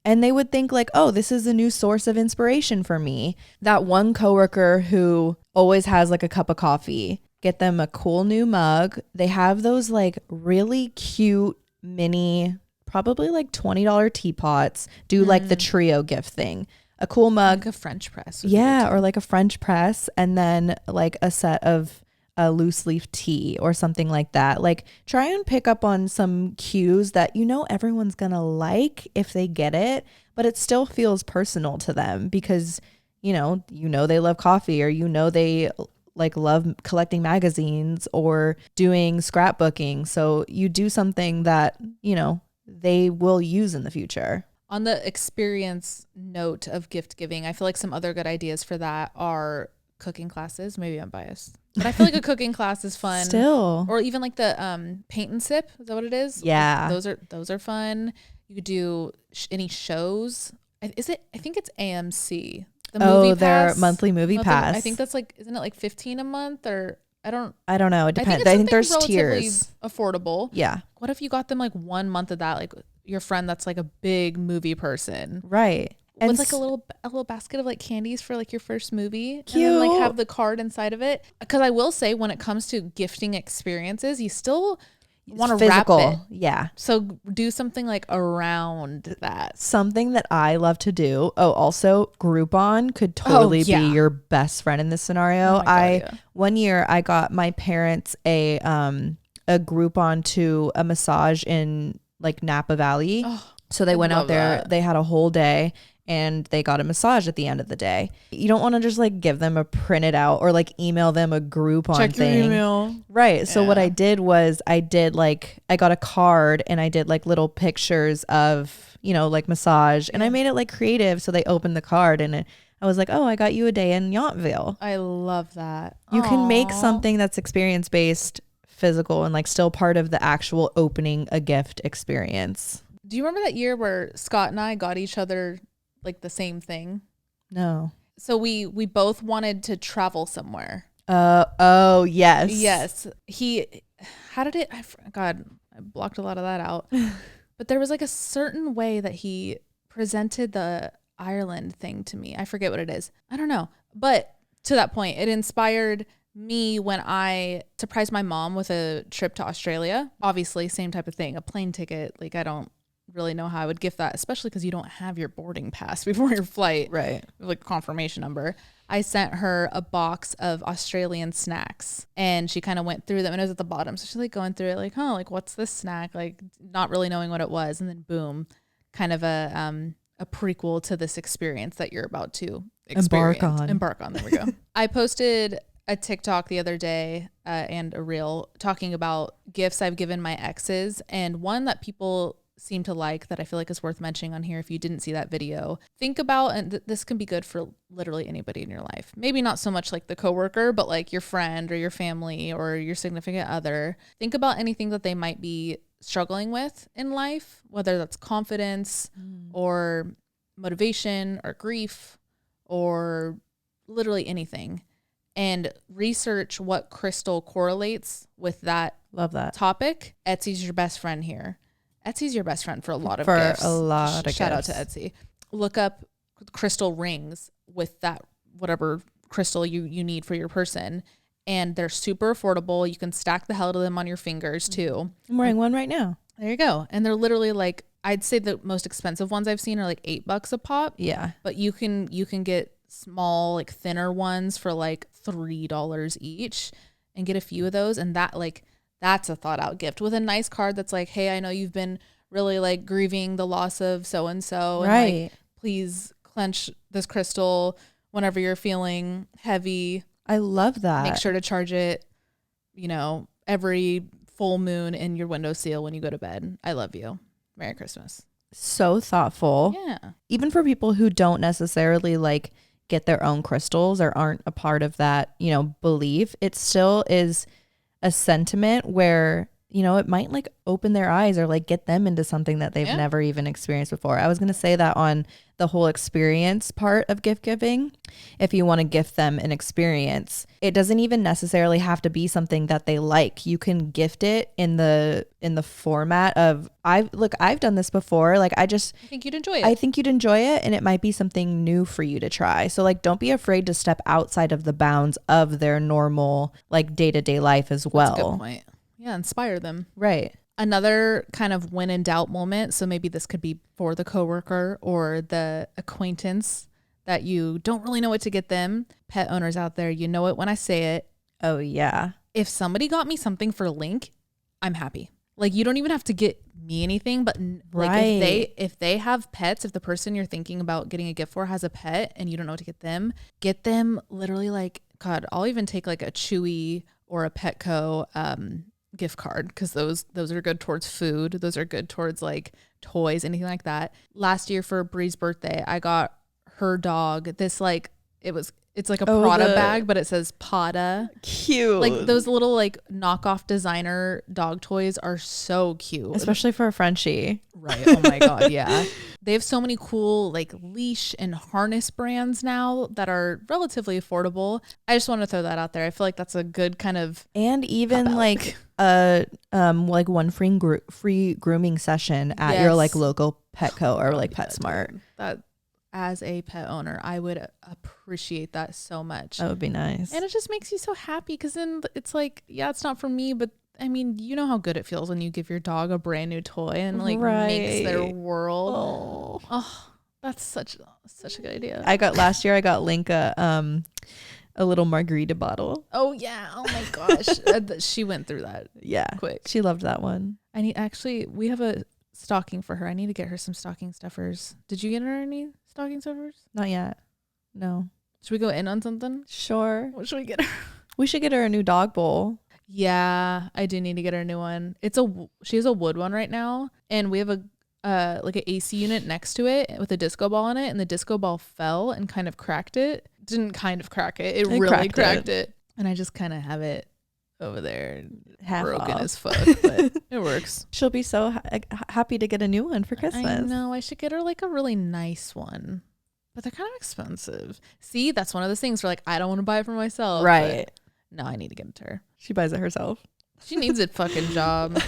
And they would think like, oh, this is a new source of inspiration for me. That one coworker who always has like a cup of coffee, get them a cool new mug. They have those like really cute mini, probably like $20 teapots, do like the trio gift thing. A cool mug. Like a French press. Yeah, or like a French press, and then like a set of a loose leaf tea or something like that. Like, try and pick up on some cues that everyone's gonna like if they get it, but it still feels personal to them because they love coffee, or they like love collecting magazines or doing scrapbooking. So you do something that they will use in the future. On the experience note of gift giving, I feel like some other good ideas for that are cooking classes. Maybe I'm biased, but I feel like a cooking class is fun still. Or even like the paint and sip. Is that what it is? Yeah. Like, those are fun. You could do any shows. I think it's AMC. Their monthly movie pass. I think that's like, isn't it like $15 a month, or I don't know. It depends. I think there's relatively tiers. Affordable. Yeah. What if you got them like 1 month of that? Like your friend that's like a big movie person. Right. With like a little basket of like candies for like your first movie. Cute. And then like have the card inside of it. Because I will say, when it comes to gifting experiences, you still want to wrap it. Yeah. So do something like around that. Something that I love to do. Oh, also Groupon could totally be your best friend in this scenario. Oh my God, one year I got my parents a Groupon to a massage in like Napa Valley. So they went out there, they had a whole day, and they got a massage at the end of the day. You don't want to just like give them a printed out or like email them a Groupon Check thing. your email. Right. Yeah. So what I did was I got a card, and I did like little pictures of, like massage, and I made it like creative. So they opened the card, and I was like, oh, I got you a day in Yountville. I love that. You can make something that's experience based, physical, and like still part of the actual opening a gift experience. Do you remember that year where Scott and I got each other like the same thing? No. So we both wanted to travel somewhere. Oh, yes. Yes. God, I blocked a lot of that out. But there was like a certain way that he presented the Ireland thing to me. I forget what it is. I don't know. But to that point, it inspired me when I surprised my mom with a trip to Australia. Obviously, same type of thing, a plane ticket. Like, I don't really know how I would gift that, especially because you don't have your boarding pass before your flight, right? Like confirmation number. I sent her a box of Australian snacks, and she kind of went through them, and it was at the bottom, so she's like going through it, like, oh, like what's this snack, like not really knowing what it was, and then boom, kind of a prequel to this experience that you're about to embark on. There we go. I posted a TikTok the other day and a reel talking about gifts I've given my exes, and one that people seem to like that I feel like is worth mentioning on here if you didn't see that video. Think about, and this can be good for literally anybody in your life. Maybe not so much like the coworker, but like your friend or your family or your significant other. Think about anything that they might be struggling with in life, whether that's confidence or motivation or grief or literally anything, and research what crystal correlates with that. Love that topic. Etsy's your best friend here. Etsy's your best friend for a lot of gifts. Shout out to Etsy. Look up crystal rings with that, whatever crystal you need for your person. And they're super affordable. You can stack the hell out of them on your fingers too. I'm wearing one right now. There you go. And they're literally like, I'd say the most expensive ones I've seen are like $8 a pop. Yeah. But you can get small, like thinner ones for like $3 each, and get a few of those. And that's a thought out gift with a nice card that's like, hey, I know you've been really like grieving the loss of so-and-so. Right. And like, please clench this crystal whenever you're feeling heavy. I love that. Make sure to charge it, every full moon in your windowsill when you go to bed. I love you. Merry Christmas. So thoughtful. Yeah. Even for people who don't necessarily like get their own crystals or aren't a part of that, belief, it still is a sentiment where, it might like open their eyes or like get them into something that they've never even experienced before. I was going to say that on the whole experience part of gift giving. If you want to gift them an experience, it doesn't even necessarily have to be something that they like. You can gift it in the format of I've done this before. Like I think you'd enjoy it. I think you'd enjoy it, and it might be something new for you to try. So like don't be afraid to step outside of the bounds of their normal like day-to-day life as well. That's a good point. Yeah, inspire them. Right. Another kind of when in doubt moment. So maybe this could be for the coworker or the acquaintance that you don't really know what to get them. Pet owners out there, you know it when I say it. Oh yeah. If somebody got me something for Link, I'm happy. Like you don't even have to get me anything, but like if they have pets, if the person you're thinking about getting a gift for has a pet and you don't know what to get them literally like, God, I'll even take like a Chewy or a Petco gift card, because those are good towards food. Those are good towards like toys, anything like that. Last year for Bree's birthday, I got her dog this like it's like a Prada bag, but it says Pada. Cute. Like those little like knockoff designer dog toys are so cute, especially for a Frenchie. Right. Oh my God. Yeah. They have so many cool like leash and harness brands now that are relatively affordable. I just want to throw that out there. I feel like that's a good kind of, and even like like one free grooming session at your like local Petco or like PetSmart. That as a pet owner, I would appreciate that so much. That would be nice. And it just makes you so happy, because then it's like, yeah, it's not for me, but I mean, you know how good it feels when you give your dog a brand new toy and like makes their world. Oh, that's such a good idea. Last year I got Link a little margarita bottle. Oh yeah. Oh my gosh. She went through that. Yeah. Quick. She loved that one. We have a stocking for her. I need to get her some stocking stuffers. Did you get her any stocking stuffers? Not yet. No. Should we go in on something? Sure. What should we get her? We should get her a new dog bowl. Yeah, I do need to get her a new one. She has a wood one right now, and we have like an AC unit next to it with a disco ball in it, and the disco ball fell and kind of cracked it. Didn't kind of crack it. It really cracked it. And I just kind of have it over there half broken off. As fuck, but it works. She'll be so happy to get a new one for Christmas. I know. I should get her like a really nice one, but they're kind of expensive. See, that's one of those things where like I don't want to buy it for myself. Right. No, I need to get it to her. She buys it herself. She needs a fucking job.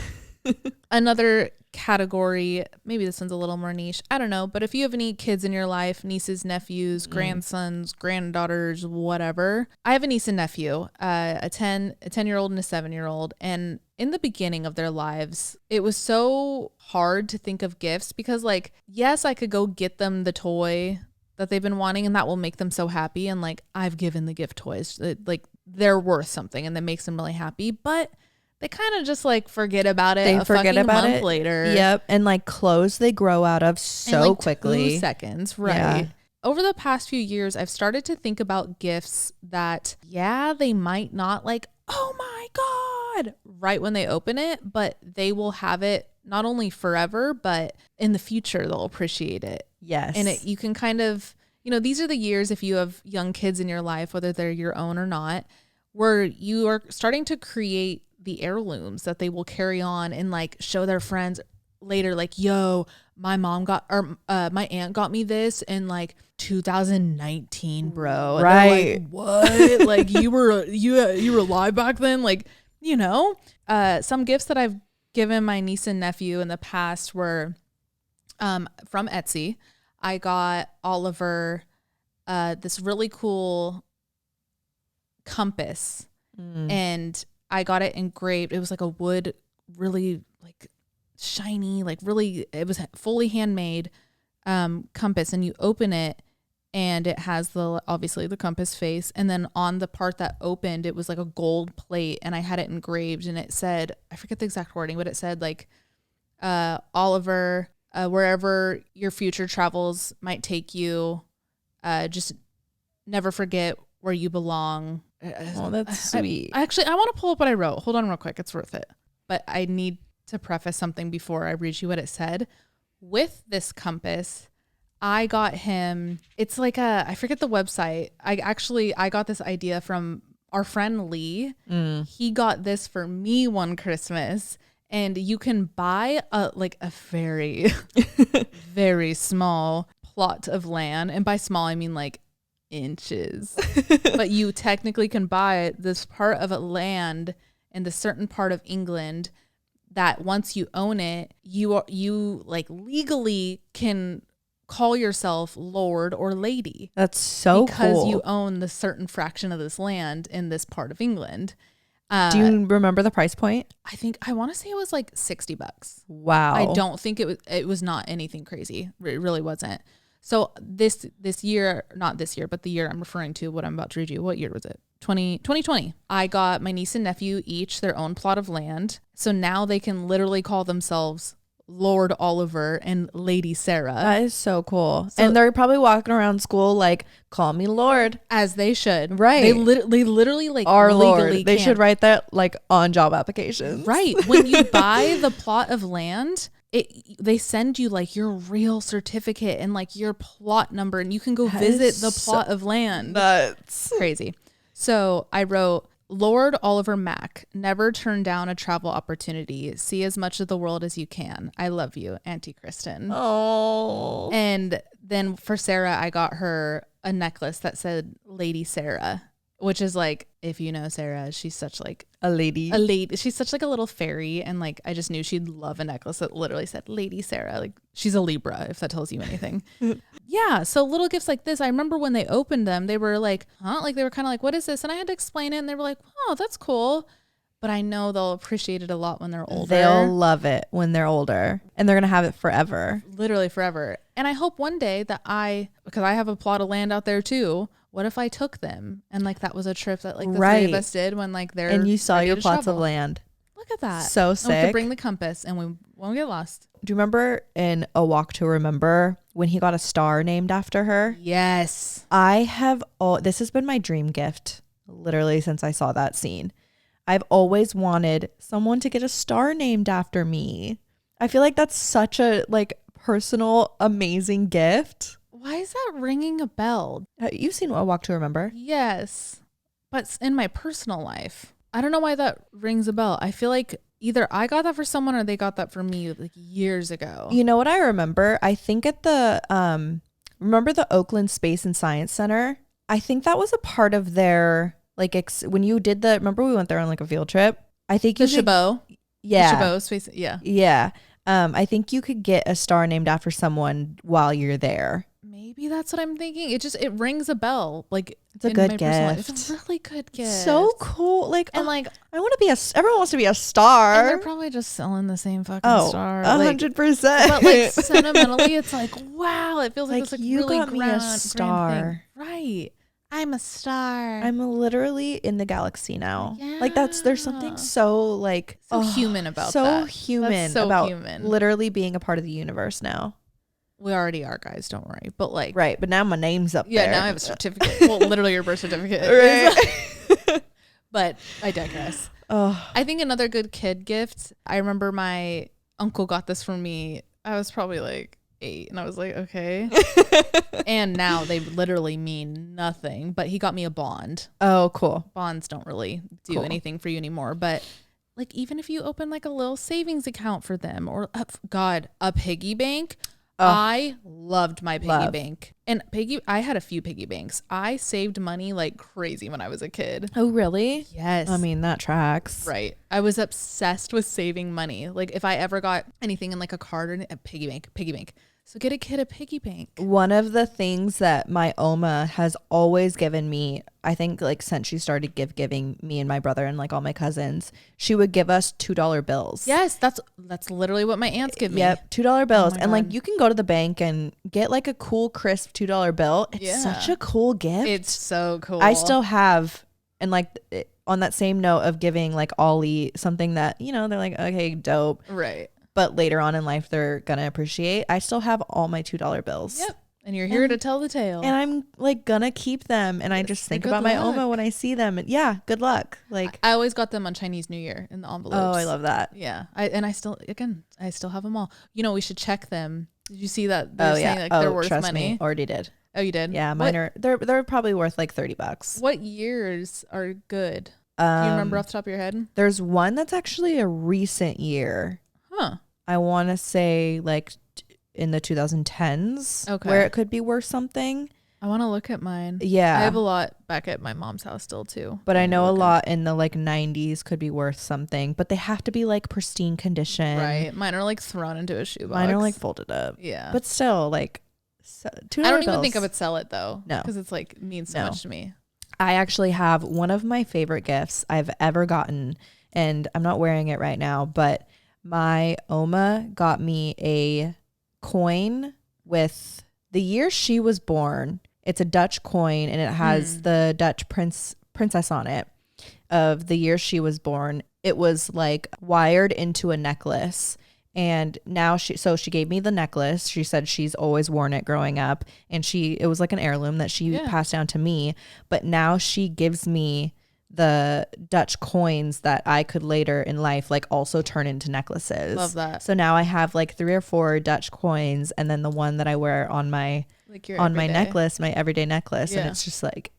Another category, maybe this one's a little more niche, I don't know, but if you have any kids in your life, nieces, nephews, grandsons, granddaughters, whatever. I have a niece and nephew, a 10-year-old and a 7-year-old, and in the beginning of their lives, it was so hard to think of gifts because like, yes, I could go get them the toy that they've been wanting and that will make them so happy, and like I've given the gift toys, like they're worth something and that makes them really happy, but they kind of just like forget about it. They forget about it later. Yep. And like clothes they grow out of so in like quickly. 2 seconds. Right. Yeah. Over the past few years, I've started to think about gifts that, yeah, they might not like, oh my God, right when they open it, but they will have it not only forever, but in the future, they'll appreciate it. Yes. And you can kind of, these are the years, if you have young kids in your life, whether they're your own or not, where you are starting to create the heirlooms that they will carry on and like show their friends later, like, yo, my mom got, or my aunt got me this in like 2019, bro. And right. Like, what? Like you were alive back then? Like, some gifts that I've given my niece and nephew in the past were from Etsy. I got Oliver this really cool compass and I got it engraved. It was like a wood, really like shiny, like really, it was fully handmade compass, and you open it and it has obviously the compass face. And then on the part that opened, it was like a gold plate, and I had it engraved, and it said, I forget the exact wording, but it said like, Oliver, wherever your future travels might take you, just never forget where you belong. Oh, that's sweet. Actually, I want to pull up what I wrote. Hold on real quick. It's worth it. But I need to preface something before I read you what it said. With this compass, I got him, it's like I forget the website. I got this idea from our friend Lee. He got this for me one Christmas, and you can buy a very, very small plot of land. And by small, I mean like inches, but you technically can buy this part of a land in the certain part of England that once you own it, you like legally can call yourself lord or lady. That's so because cool. you own the certain fraction of this land in this part of England. Do you remember the price point? I want to say it was like $60. Wow. I don't think it was not anything crazy. It really wasn't. So this year, not this year, but the year I'm referring to, what I'm about to read you, what year was it? 2020. I got my niece and nephew each their own plot of land. So now they can literally call themselves Lord Oliver and Lady Sarah. That is so cool. So, and they're probably walking around school like, call me Lord. As they should. Right. They literally like our legally Lord. They should write that like on job applications. Right. When you buy the plot of land, they send you like your real certificate and like your plot number, and you can go visit the plot of land. That's crazy. So I wrote, Lord Oliver Mack, never turn down a travel opportunity. See as much of the world as you can. I love you, Auntie Kristen. Oh. And then for Sarah, I got her a necklace that said Lady Sarah, which is like, if you know Sarah, she's such like a lady. She's such like a little fairy. And like, I just knew she'd love a necklace that literally said Lady Sarah. Like, she's a Libra, if that tells you anything. Yeah. So little gifts like this, I remember when they opened them, they were like, huh? Like they were kind of like, what is this? And I had to explain it, and they were like, oh, that's cool. But I know they'll appreciate it a lot when they're older. They'll love it when they're older, and they're going to have it forever. Literally forever. And I hope one day that because I have a plot of land out there too. What if I took them and like that was a trip that like the three of us did when like they're and you saw your plots travel. of land. Look at that. So sick. And we could bring the compass and we won't get lost. Do you remember in A Walk to Remember when he got a star named after her? Yes. This has been my dream gift literally since I saw that scene. I've always wanted someone to get a star named after me. I feel like that's such a like personal, amazing gift. Why is that ringing a bell? You've seen A Walk to Remember? Yes. But in my personal life, I don't know why that rings a bell. I feel like either I got that for someone or they got that for me like years ago. You know what I remember? I think at the, remember the Oakland Space and Science Center? I think that was a part of their, like, when you did remember we went there on like a field trip? I think the Chabot. Yeah. The Chabot Space, yeah. Yeah. I think you could get a star named after someone while you're there. Maybe that's what I'm thinking. It rings a bell. Like it's a good gift. It's a really good gift. So cool. Like, and like I want to be everyone wants to be a star. And they're probably just selling the same fucking star. 100%. But like sentimentally, it's like, wow, it feels like it's like you really got me a star. Right. I'm a star. I'm literally in the galaxy now. Yeah. Like there's something so like human about so that. Human so about human. Literally being a part of the universe now. We already are, guys. Don't worry. But like, right. But now my name's up there. Yeah. Now I have a certificate. Well, literally your birth certificate. Right. But I digress. Oh. I think another good kid gift. I remember my uncle got this for me. I was probably like 8, and I was like, okay. And now they literally mean nothing. But he got me a bond. Oh, cool. Bonds don't really do anything for you anymore. But like, even if you open like a little savings account for them, or a piggy bank. I loved my piggy bank. And I had a few piggy banks. I saved money like crazy when I was a kid. Oh, really? Yes. I mean, that tracks. Right. I was obsessed with saving money. Like if I ever got anything in like a card or a piggy bank. So get a kid a piggy bank. One of the things that my Oma has always given me, I think like since she started giving me and my brother and like all my cousins, she would give us $2 bills. Yes, that's literally what my aunts give me. Yep, $2 bills. And like you can go to the bank and get like a cool crisp $2 bill. It's such a cool gift. It's so cool. I still have, and like on that same note of giving like Ollie something that, you know, they're like, okay, dope. Right. But later on in life, they're going to appreciate. I still have all my $2 bills. Yep. And you're here to tell the tale. And I'm like gonna keep them. And I just think about my Oma when I see them. And yeah, good luck. Like I always got them on Chinese New Year in the envelopes. Oh, I love that. Yeah. I still have them all. You know, we should check them. Did you see that? They're saying like they're worth trust money. Me, already did. Oh, you did? Yeah, mine they're probably worth like $30. What years are good? Do you remember off the top of your head? There's one that's actually a recent year. Huh. I want to say like in the 2010s. Okay. Where it could be worth something. I want to look at mine. Yeah. I have a lot back at my mom's house still too. But I know a lot in the like 90s could be worth something. But they have to be like pristine condition. Right. Mine are like thrown into a shoebox. Mine are like folded up. Yeah. But still like $2 I don't even think I would sell it though. No. Because it's like means so much to me. I actually have one of my favorite gifts I've ever gotten, and I'm not wearing it right now, but my Oma got me a coin with the year she was born. It's a Dutch coin, and it has the Dutch princess on it of the year she was born. It was like wired into a necklace. And now she gave me the necklace. She said she's always worn it growing up, and it was like an heirloom that she passed down to me. But now she gives me the Dutch coins that I could later in life like also turn into necklaces. Love that. So now I have like 3 or 4 Dutch coins, and then the one that I wear on my necklace, my everyday necklace, and it's just like,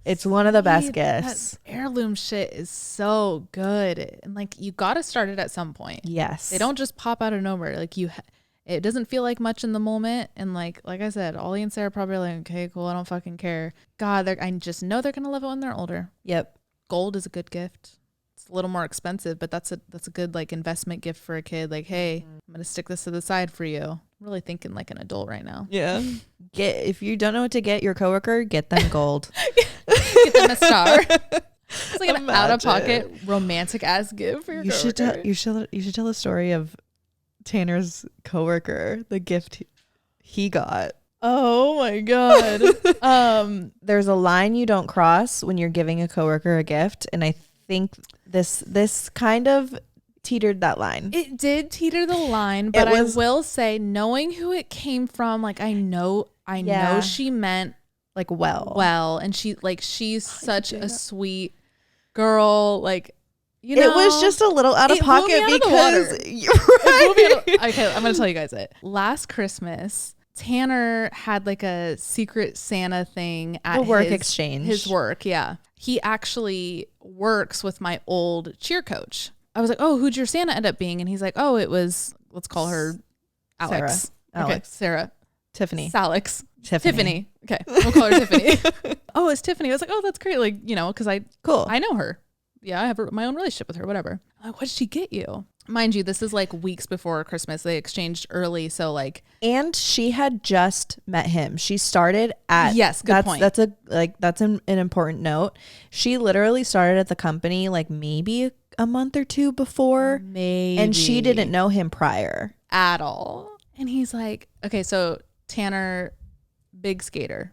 it's one of the best gifts. That heirloom shit is so good, and like you got to start it at some point. Yes, they don't just pop out of nowhere. Like it doesn't feel like much in the moment, and like I said, Ollie and Sarah probably are like, okay, cool, I don't fucking care. God, I just know they're gonna love it when they're older. Yep, gold is a good gift. It's a little more expensive, but that's a good like investment gift for a kid. Like, hey, I'm gonna stick this to the side for you. I'm really thinking like an adult right now. Yeah. If you don't know what to get your coworker, get them gold. Get them a star. It's like an out of pocket romantic ass gift for your coworker. You should tell the story of Tanner's coworker, the gift he got. Oh my God. There's a line you don't cross when you're giving a coworker a gift, and I think this kind of teetered that line. It did teeter the line, but I will say, knowing who it came from, like I know she meant like well, and she's such a sweet girl. Like, you know, it was just a little out of pocket because okay, I'm gonna tell you guys it. Last Christmas, Tanner had like a secret Santa thing at work exchange. His work, yeah. He actually works with my old cheer coach. I was like, oh, who'd your Santa end up being? And he's like, oh, it was, let's call her Alex. Sarah. Tiffany. Alex. Tiffany. Okay, we'll call her Tiffany. Oh, it's Tiffany. I was like, oh, that's great. Like, you know, because I know her. Yeah, I have my own relationship with her, whatever. I'm like, what did she get you? Mind you, this is like weeks before Christmas. They exchanged early, so like. And she had just met him. She started at. Yes, good point. That's an important note. She literally started at the company like maybe a month or 2 before. Maybe. And she didn't know him prior. At all. And he's like, okay, so Tanner, big skater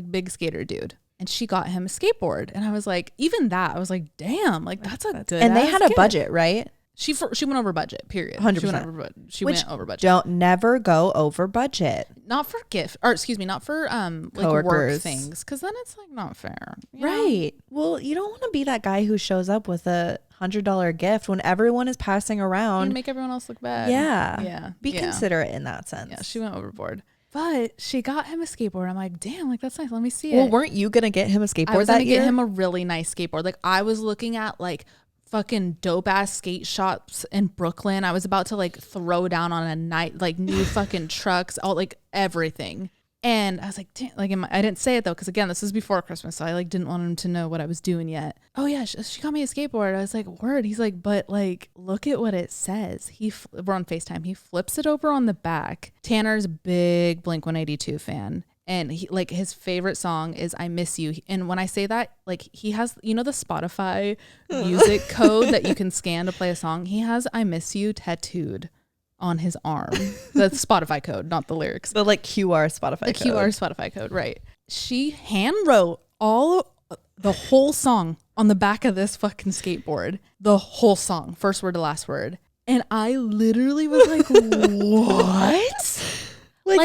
dude. And she got him a skateboard. And I was like, even that, I was like, damn, like that's a good. And they had a budget, right? She went over budget, period. 100%. She went over budget. Don't never go over budget. Not for not for like work things, because then it's like not fair. Right. Well, you don't want to be that guy who shows up with a $100 gift when everyone is passing around. You make everyone else look bad. Yeah. Be considerate in that sense. Yeah, she went overboard. But she got him a skateboard. I'm like, damn, like that's nice. Let me see it. Well, weren't you gonna get him a skateboard I was that gonna year? get him a really nice skateboard. Like I was looking at like fucking dope ass skate shops in Brooklyn. I was about to like throw down on a night like new fucking trucks, all like everything. And I was like, damn, like I didn't say it though, because again, this is before Christmas, so I like didn't want him to know what I was doing yet. Oh yeah, she got me a skateboard. I was like, word. He's like, but like, look at what it says. We're on FaceTime. He flips it over on the back. Tanner's big Blink-182 fan. And he like his favorite song is I Miss You. And when I say that, like he has, you know, the Spotify music code that you can scan to play a song. He has I Miss You tattooed on his arm. The Spotify code, not the lyrics. The like QR Spotify code. The QR Spotify code, right. She hand wrote the whole song on the back of this fucking skateboard. The whole song, first word to last word. And I literally was like, what?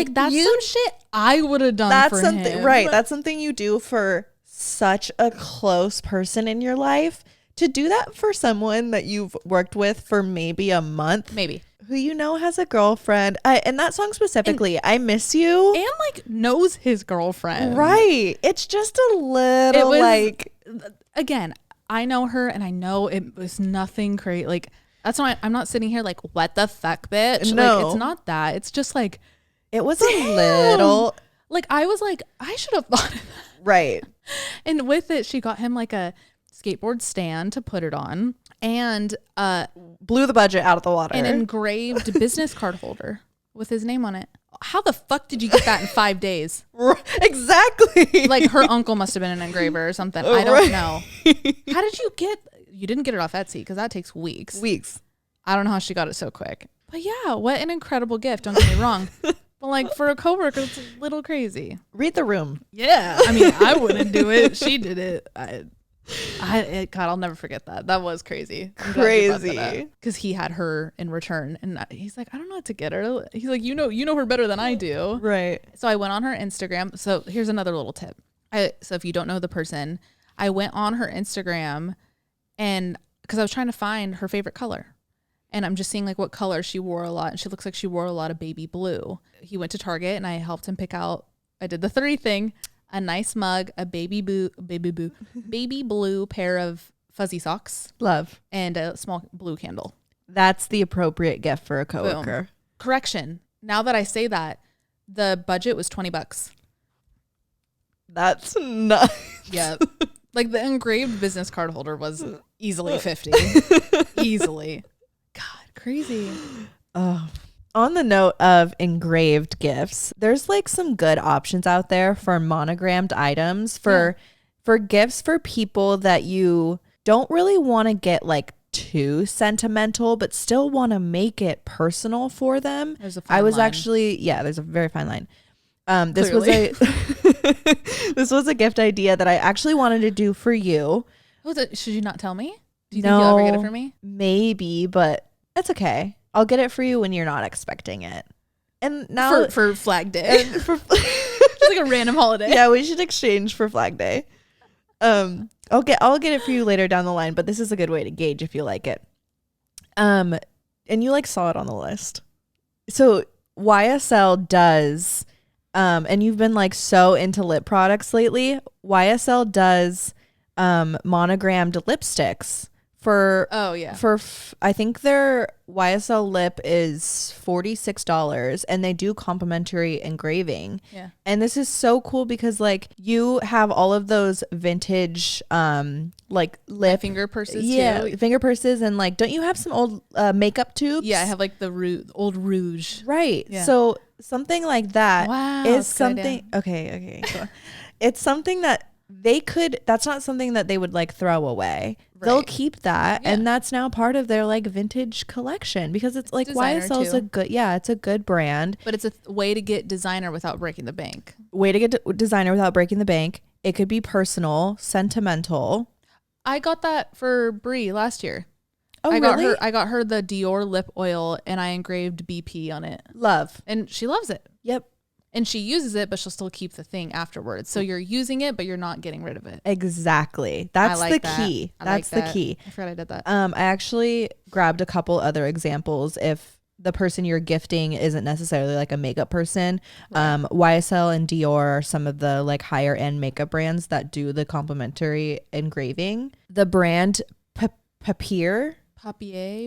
Like, that's some shit I would have done for him. Right. That's something you do for such a close person in your life. To do that for someone that you've worked with for maybe a month. Maybe. Who you know has a girlfriend. And that song specifically, I Miss You. And like knows his girlfriend. Right. It's just a little like. Again, I know her and I know it was nothing crazy. Like, that's why I'm not sitting here like, what the fuck, bitch? No. Like, it's not that. It's just like. It was a little. Like, I was like, I should have thought of that. Right. And with it, she got him like a skateboard stand to put it on and blew the budget out of the water. An engraved business card holder with his name on it. How the fuck did you get that in 5 days? Exactly. Like, her uncle must have been an engraver or something. I don't know. How did you didn't get it off Etsy because that takes weeks. I don't know how she got it so quick. But yeah, what an incredible gift. Don't get me wrong. But like, for a coworker, it's a little crazy. Read the room. Yeah. I mean, I wouldn't do it. She did it. God, I'll never forget that. That was crazy. Crazy. Because he had her in return, and he's like, I don't know what to get her. He's like, you know her better than I do. Right. So I went on her Instagram. So here's another little tip. So if you don't know the person, I went on her Instagram, and because I was trying to find her favorite color, and I'm just seeing like what color she wore a lot, and she looks like she wore a lot of baby blue. He went to Target, and I helped him pick out. I did the 3 thing. A nice mug, a baby blue pair of fuzzy socks. Love. And a small blue candle. That's the appropriate gift for a coworker. Boom. Correction. Now that I say that, the budget was $20. That's nuts. Yeah. Like, the engraved business card holder was easily 50. Easily. God, crazy. Oh. On the note of engraved gifts, there's like some good options out there for monogrammed items for gifts for people that you don't really want to get like too sentimental, but still want to make it personal for them. There's a fine line. There's a very fine line. This was a gift idea that I actually wanted to do for you. Should you not tell me? Do you think you'll ever get it for me? Maybe, but that's okay. I'll get it for you when you're not expecting it. And now for Flag Day. Just like a random holiday. Yeah, we should exchange for Flag Day. I'll get it for you later down the line, but this is a good way to gauge if you like it. And you like saw it on the list. So YSL does and you've been like so into lip products lately. YSL does monogrammed lipsticks. I think their YSL lip is $46 and they do complimentary engraving. Yeah. And this is so cool because like you have all of those vintage like lip finger purses too. Finger purses, and like don't you have some old makeup tubes? Yeah, I have like the old rouge. Right. Yeah. So something like that is something okay. Cool. It's something that that's not something that they would like throw away. Right. They'll keep that, and that's now part of their like vintage collection because it's like YSL's it's a good brand. But it's a way to get designer without breaking the bank. Designer without breaking the bank. It could be personal, sentimental. I got that for Brie last year. Oh, really? I got her the Dior lip oil, and I engraved BP on it. Love. And she loves it. Yep. And she uses it, but she'll still keep the thing afterwards. So you're using it, but you're not getting rid of it. Exactly. That's the key. That's the key. I forgot I did that. I actually grabbed a couple other examples if the person you're gifting isn't necessarily like a makeup person. Right. YSL and Dior are some of the like higher end makeup brands that do the complimentary engraving. The brand Papier. Papier.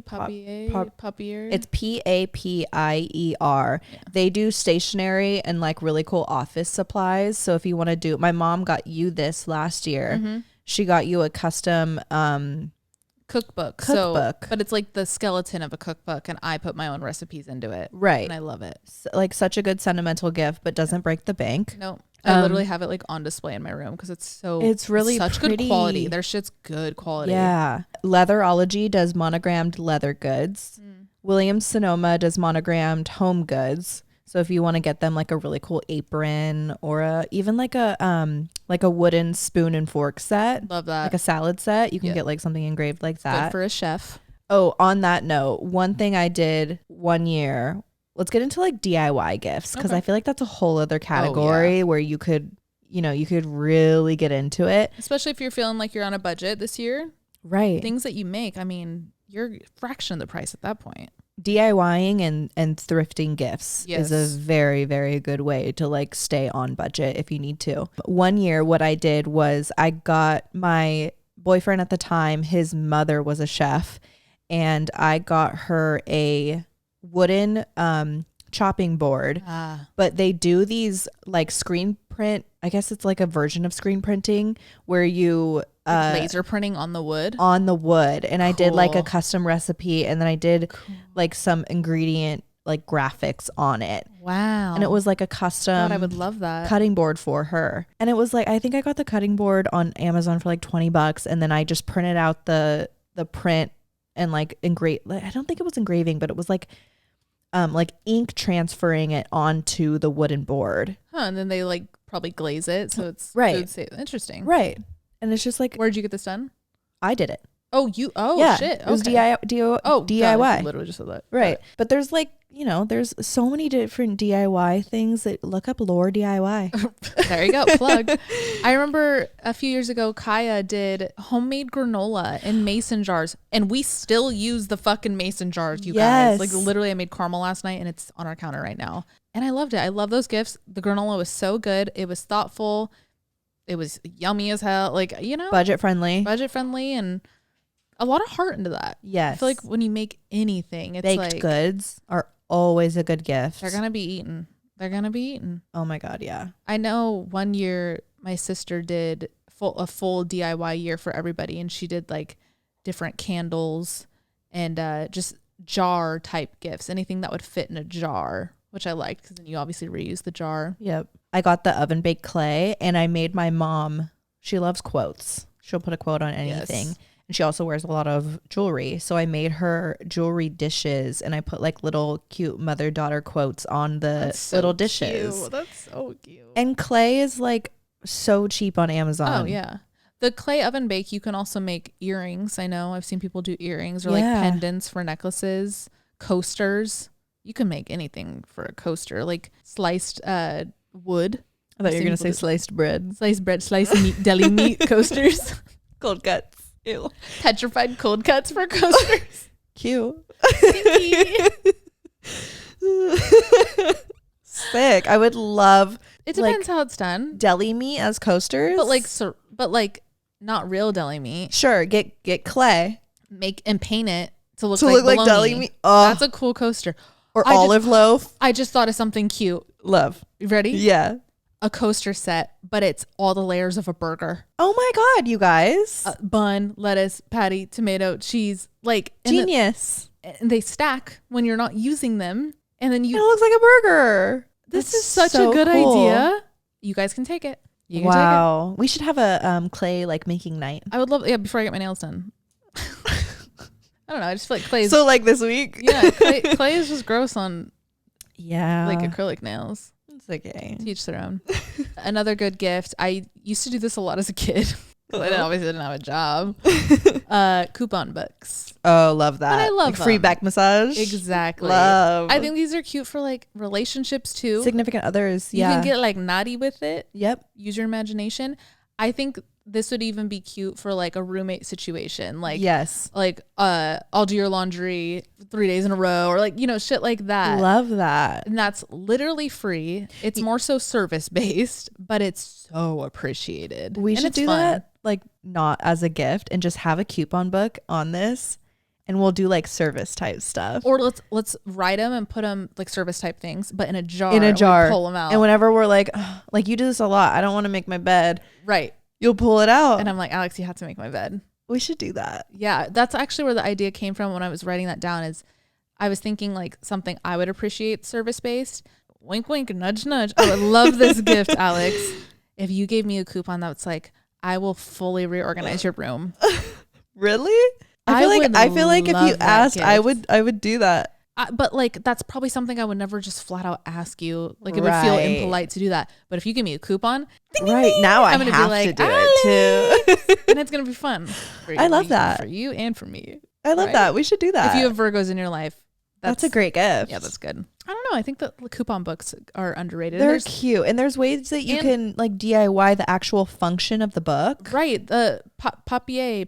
It's Papier. Yeah. They do stationery and like really cool office supplies. So if you want to do, my mom got you this last year. Mm-hmm. She got you a custom cookbook. But it's like the skeleton of a cookbook, and I put my own recipes into it. Right. And I love it. Like such a good sentimental gift, but doesn't break the bank. No. I literally have it like on display in my room because it's really such pretty. Good quality. Their shit's good quality. Yeah. Leatherology does monogrammed leather goods. Williams Sonoma does monogrammed home goods. So if you want to get them like a really cool apron or even like a wooden spoon and fork set. Love that. Like a salad set. You can get like something engraved like that. Good for a chef. Oh, on that note, one thing I did one year let's get into like DIY gifts, because Okay. I feel like that's a whole other category where you could really get into it. Especially if you're feeling like you're on a budget this year. Right. Things that you make, I mean, you're a fraction of the price at that point. DIYing and thrifting gifts Yes. is a very, very good way to like stay on budget if you need to. One year, what I did was I got my boyfriend at the time, his mother was a chef, and I got her a wooden chopping board. But they do these like screen print, I guess it's like a version of screen printing where you like laser printing on the wood. And I did like a Cool. custom recipe, and then I did like some ingredient like graphics on it. Wow. And it was like a custom God, I would love that. cutting board for her. And it was like, I think I got the cutting board on Amazon for like $20, and then I just printed out the print and like I don't think it was engraving, but it was like ink transferring it onto the wooden board. And then they like probably glaze it so it's Right. food safe. Interesting. Right. And it's just like, Where'd you get this done? I did it. Oh, Yeah, shit. it was Okay. DIY. Oh, DIY. God, I literally just said that. Right. But there's like, there's so many different DIY things that look up Lore DIY. There you go. Plug. I remember a few years ago, Kaya did homemade granola in mason jars, and we still use the fucking mason jars, you guys. Like literally, I made caramel last night, and it's on our counter right now. And I loved it. I love those gifts. The granola was so good. It was thoughtful. It was yummy as hell. Like, Budget friendly. And a lot of heart into that. Yes. I feel like when you make anything, it's baked like goods are always a good gift. they're gonna be eaten. Oh my God, yeah. I know one year my sister did a full DIY year for everybody, and she did like different candles and just jar type gifts, anything that would fit in a jar, which I liked because then you obviously reuse the jar. Yep. I got the oven baked clay, and I made my mom, she loves quotes. She'll put a quote on anything. Yes. And she also wears a lot of jewelry. So I made her jewelry dishes, and I put like little cute mother-daughter quotes on the little dishes. Cute. That's so cute. And clay is like so cheap on Amazon. Oh yeah. The clay oven bake, you can also make earrings. I know I've seen people do earrings or like Yeah. pendants for necklaces, coasters. You can make anything for a coaster, like sliced wood. I thought you were going to say sliced bread. Sliced bread, sliced meat, deli meat coasters. Cold cuts. Ew. Petrified cold cuts for coasters. Cute. Stinky. Sick. I would love It depends how it's done. deli meat as coasters. But like not real deli meat. Sure, get clay Make and paint it to look to like look like bologna. deli meat. Oh, That's a cool coaster. or I olive loaf. I just thought of something cute. Love. You ready? Yeah. A coaster set, but it's all the layers of a burger. Oh my God, you guys. Bun, lettuce, patty, tomato, cheese. Like Genius. and they stack when you're not using them. And then It you looks like a burger. This is such a good idea. You guys can take it. You can take Wow. We should have a clay like making night. it. I would love before I get my nails done. I don't know. I just feel like clay is So like this week. clay is just gross on Yeah. like acrylic nails. It's okay. To each their own. Another good gift. I used to do this a lot as a kid. I obviously didn't have a job. Coupon books. Oh, love that. But I love like free them. back massage. Exactly. Love. I think these are cute for like relationships too. Significant others. You Yeah. can get like naughty with it. Yep. Use your imagination. I think this would even be cute for like a roommate situation. Like, yes. like I'll do your laundry 3 days in a row, or like, shit like that. Love that. And that's literally free. It's more so service based, but it's so appreciated. We And should it's do fun. that like not as a gift and just have a coupon book on this, and we'll do like service type stuff. Or let's write them and put them like service type things, but in a jar. In a and we jar. pull them out. And whenever we're like you do this a lot, I don't want to make my bed. Right. You'll pull it out. And I'm like, Alex, you have to make my bed. We should do that. Yeah, that's actually where the idea came from when I was writing that down. Is I was thinking like something I would appreciate service based. Wink, wink, nudge, nudge. I would love this gift, Alex. If you gave me a coupon that's like, I will fully reorganize your room. Really? I feel like if you asked, I would do that. But like that's probably something I would never just flat out ask you. Like it would feel Right. impolite to do that. But if you give me a coupon, ding, ding, Right ding, now, I I'm gonna have be like, to do it too. and it's gonna be fun. I love that. For you and for me. I love Right. that. We should do that. If you have Virgos in your life, that's a great gift. Yeah, that's good. I don't know. know. I think that coupon books are underrated. They're cute. And there's ways that you can like DIY the actual function of the book. Right. The papier,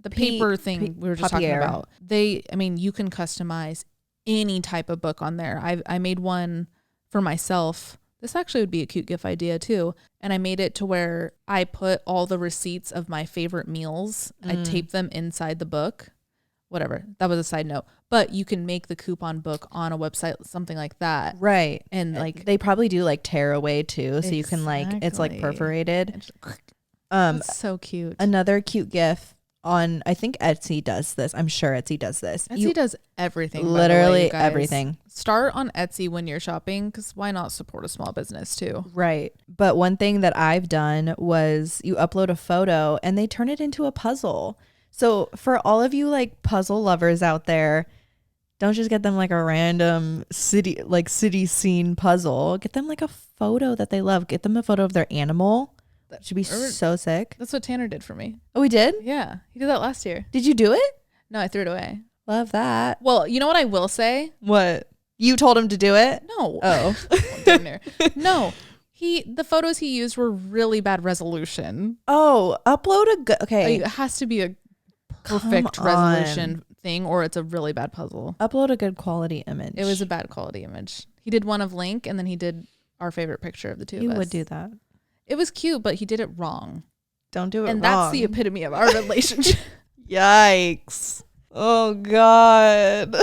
the paper thing we were just talking about. You can customize any type of book on there. I made one for myself. This actually would be a cute gift idea too. And I made it to where I put all the receipts of my favorite meals. I taped them inside the book. Whatever. That was a side note. But you can make the coupon book on a website, something like that. Right. And like they probably do like tear away too. So you can like, it's like perforated. That's so cute. Another cute gift on, I think Etsy does this. I'm sure Etsy does this. Etsy does everything. Literally everything. Start on Etsy when you're shopping, because why not support a small business too? Right. But one thing that I've done was you upload a photo and they turn it into a puzzle. So for all of you like puzzle lovers out there, don't just get them like a random city scene puzzle. Get them like a photo that they love. Get them a photo of their animal. That should be so sick. That's what Tanner did for me. Oh, we did? Yeah. He did that last year. Did you do it? No, I threw it away. Love that. Well, you know what I will say? What? You told him to do it? No. Oh. No. The photos he used were really bad resolution. Oh, upload a good, okay. It has to be a perfect resolution thing, or it's a really bad puzzle. Upload a good quality image. It was a bad quality image. He did one of Link, and then he did our favorite picture of the two of us. He would do that. It was cute, but he did it wrong. Don't do it wrong. And that's the epitome of our relationship. Yikes. Oh, God.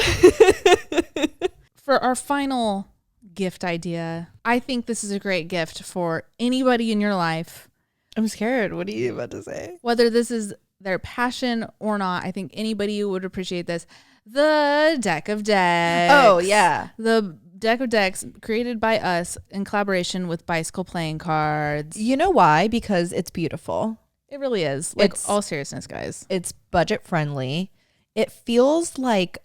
For our final gift idea, I think this is a great gift for anybody in your life. I'm scared. What are you about to say? Whether this is their passion or not, I think anybody would appreciate this. The deck of decks. Oh, yeah. The deck of decks created by us in collaboration with Bicycle Playing Cards. You know why? Because it's beautiful. It really is. Like, all seriousness, guys. It's budget friendly. It feels like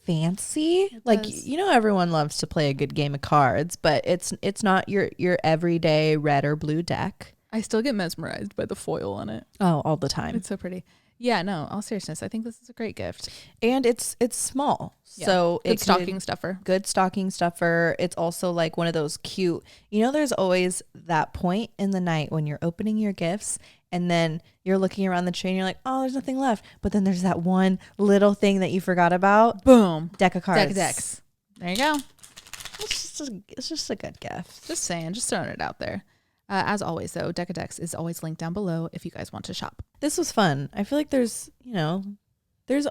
fancy. Like, you know, everyone loves to play a good game of cards, but it's not your everyday red or blue deck. I still get mesmerized by the foil on it. Oh, all the time. It's so pretty. Yeah, no, all seriousness, I think this is a great gift. And it's small. Yeah. So good stocking stuffer. Good stocking stuffer. It's also like one of those cute, you know, there's always that point in the night when you're opening your gifts and then you're looking around the tree and you're like, oh, there's nothing left. But then there's that one little thing that you forgot about. Boom. Deck of cards. Deck of decks. There you go. It's just a good gift. Just saying, just throwing it out there. As always, though, Deck of Decks is always linked down below if you guys want to shop. This was fun. I feel like there's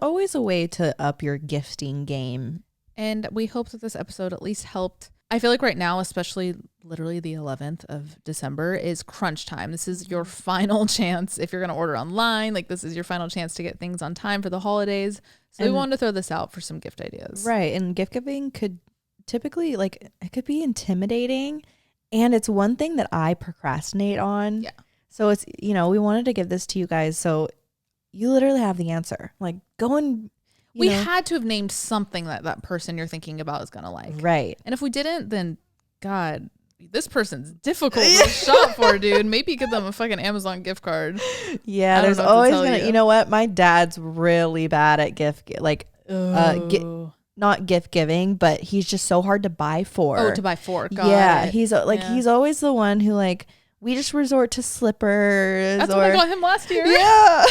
always a way to up your gifting game. And we hope that this episode at least helped. I feel like right now, especially literally the 11th of December, is crunch time. This is your final chance. If you're going to order online, like this is your final chance to get things on time for the holidays. So we wanted to throw this out for some gift ideas. Right. And gift giving could typically, like, it could be intimidating. And it's one thing that I procrastinate on. Yeah. So it's, you know, we wanted to give this to you guys. So you literally have the answer. Like, go and we had to have named something that person you're thinking about is going to like. Right. And if we didn't, then God, this person's difficult to shop for, dude. Maybe get them a fucking Amazon gift card. Yeah. There's always going to, you know what? My dad's really bad at not gift giving, but he's just so hard to buy for. Oh, to buy for. Yeah. He's he's always the one who like, we just resort to slippers. That's what I got him last year. Yeah.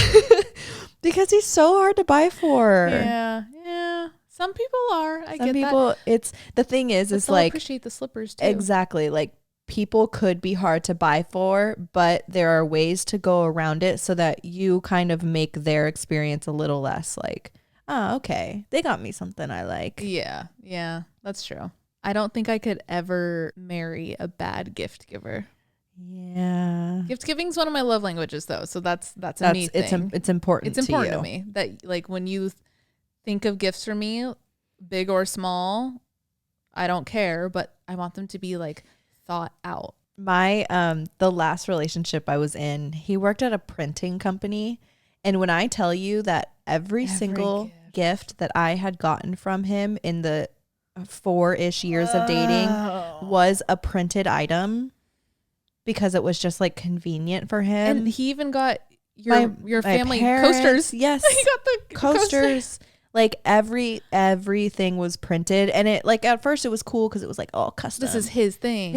Because he's so hard to buy for. Yeah. Yeah. Some people are. Some people, it's the thing is, it's like, appreciate the slippers too. Exactly. Like people could be hard to buy for, but there are ways to go around it so that you kind of make their experience a little less like, oh, okay, they got me something I like. Yeah. Yeah. That's true. I don't think I could ever marry a bad gift giver. Yeah. Gift giving is one of my love languages though. So that's a neat thing. It's important. It's important to me that like when you think of gifts for me, big or small, I don't care, but I want them to be like thought out. My the last relationship I was in, he worked at a printing company, and when I tell you that every single gift that I had gotten from him in the 4-ish years of dating was a printed item because it was just like convenient for him. And he even got your family parents, coasters. Yes. He got the coasters. Like everything was printed, and it like at first it was cool because it was like all custom. This is his thing.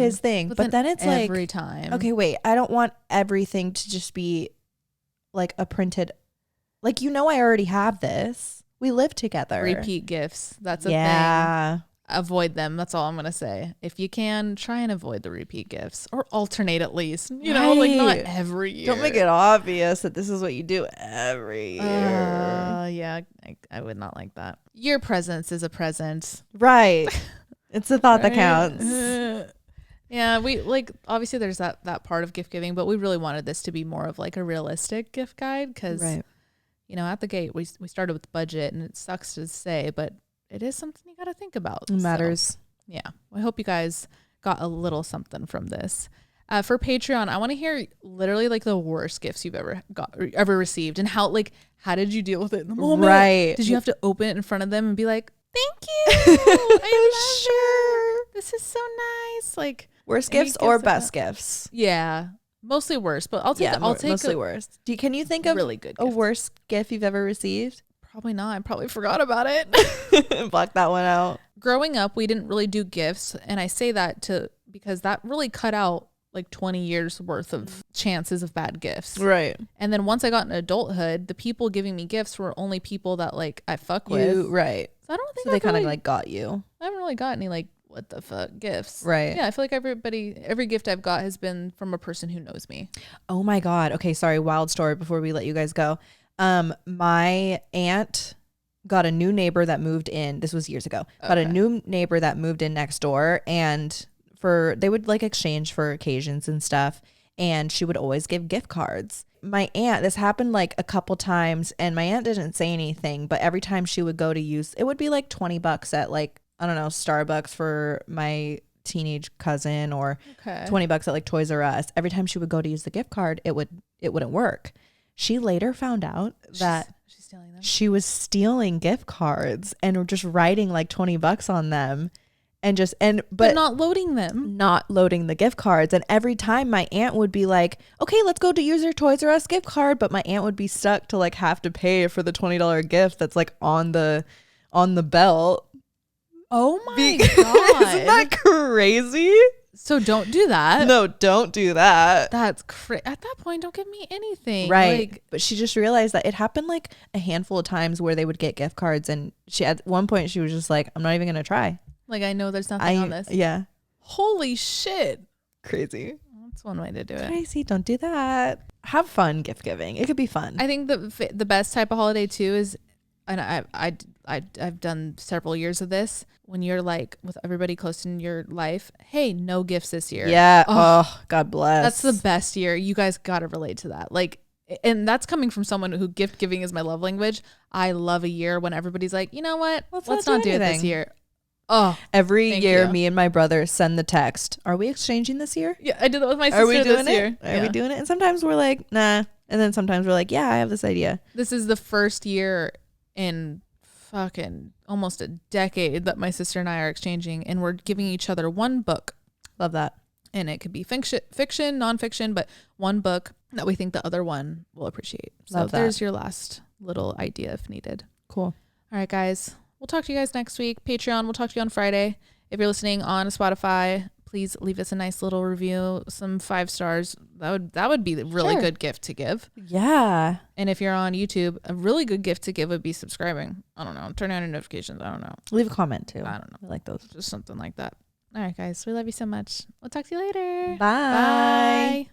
But then it's like every time. Okay, wait. I don't want everything to just be like a printed. Like, I already have this. We live together. Repeat gifts. That's a thing. Avoid them. That's all I'm going to say. If you can, try and avoid the repeat gifts or alternate at least. You know, like not every year. Don't make it obvious that this is what you do every year. Yeah, I would not like that. Your presence is a present. Right. It's the thought that counts. Yeah, we like obviously there's that part of gift giving, but we really wanted this to be more of like a realistic gift guide because, you know, at the gate we started with budget, and it sucks to say, but it is something you got to think about. It matters. So, yeah. I hope you guys got a little something from this. For Patreon, I want to hear literally like the worst gifts you've ever got or ever received, and how did you deal with it in the moment? Right. Did you have to open it in front of them and be like, "Thank you. I love it. This is so nice." Like worst gifts or best gifts? Yeah. Mostly worst, but I'll take mostly worst. Can you think of really good a worst gift you've ever received? Probably not. I probably forgot about it. Block that one out. Growing up, we didn't really do gifts. And I say that because that really cut out like 20 years worth of chances of bad gifts. Right. And then once I got in adulthood, the people giving me gifts were only people that like I fuck with. Right. So I don't think they kind of like got you. I haven't really got any like what the fuck gifts. Right. Yeah. I feel like every gift I've got has been from a person who knows me. Oh my God. Okay. Sorry. Wild story before we let you guys go. My aunt got a new neighbor that moved in. This was years ago. Got a new neighbor that moved in next door, and they would like exchange for occasions and stuff. And she would always give gift cards. My aunt, this happened like a couple times, and my aunt didn't say anything, but every time she would go to use, it would be like $20 at like, I don't know, Starbucks for my teenage cousin, or $20 at like Toys R Us. Every time she would go to use the gift card, it wouldn't work. She later found out that she's stealing them. She was stealing gift cards and just writing like $20 on them, but not loading them. Not loading the gift cards. And every time my aunt would be like, "Okay, let's go to use your Toys R Us gift card," but my aunt would be stuck to like have to pay for the $20 gift that's like on the belt. Oh my God. Isn't that crazy? So don't do that. No, don't do that. That's crazy. At that point, don't give me anything. Right. But she just realized that it happened like a handful of times where they would get gift cards, and she at one point she was just like, "I'm not even going to try." Like, I know there's nothing on this. Yeah. Holy shit. Crazy. That's one way to do it. Crazy. Don't do that. Have fun gift giving. It could be fun. I think the best type of holiday too is, and I've done several years of this, when you're like with everybody close in your life, hey, no gifts this year. Yeah. Oh, God bless. That's the best year. You guys got to relate to that. Like, and that's coming from someone who gift giving is my love language. I love a year when everybody's like, you know what? Let's not do it this year. Oh, every year, me and my brother send the text, "Are we exchanging this year?" Yeah, I did that with my sister this year. Are we doing it? And sometimes we're like, nah. And then sometimes we're like, yeah, I have this idea. This is the first year in fucking almost a decade that my sister and I are exchanging, and we're giving each other one book. Love that. And it could be fiction, nonfiction, but one book that we think the other one will appreciate. So there's your last little idea if needed. Cool. All right, guys. We'll talk to you guys next week. Patreon, we'll talk to you on Friday. If you're listening on Spotify, please leave us a nice little review, some 5 stars. That would be a really good gift to give. Yeah. And if you're on YouTube, a really good gift to give would be subscribing. I don't know. Turn on your notifications. I don't know. Leave a comment too. I don't know. I like those. Just something like that. All right, guys. We love you so much. We'll talk to you later. Bye. Bye.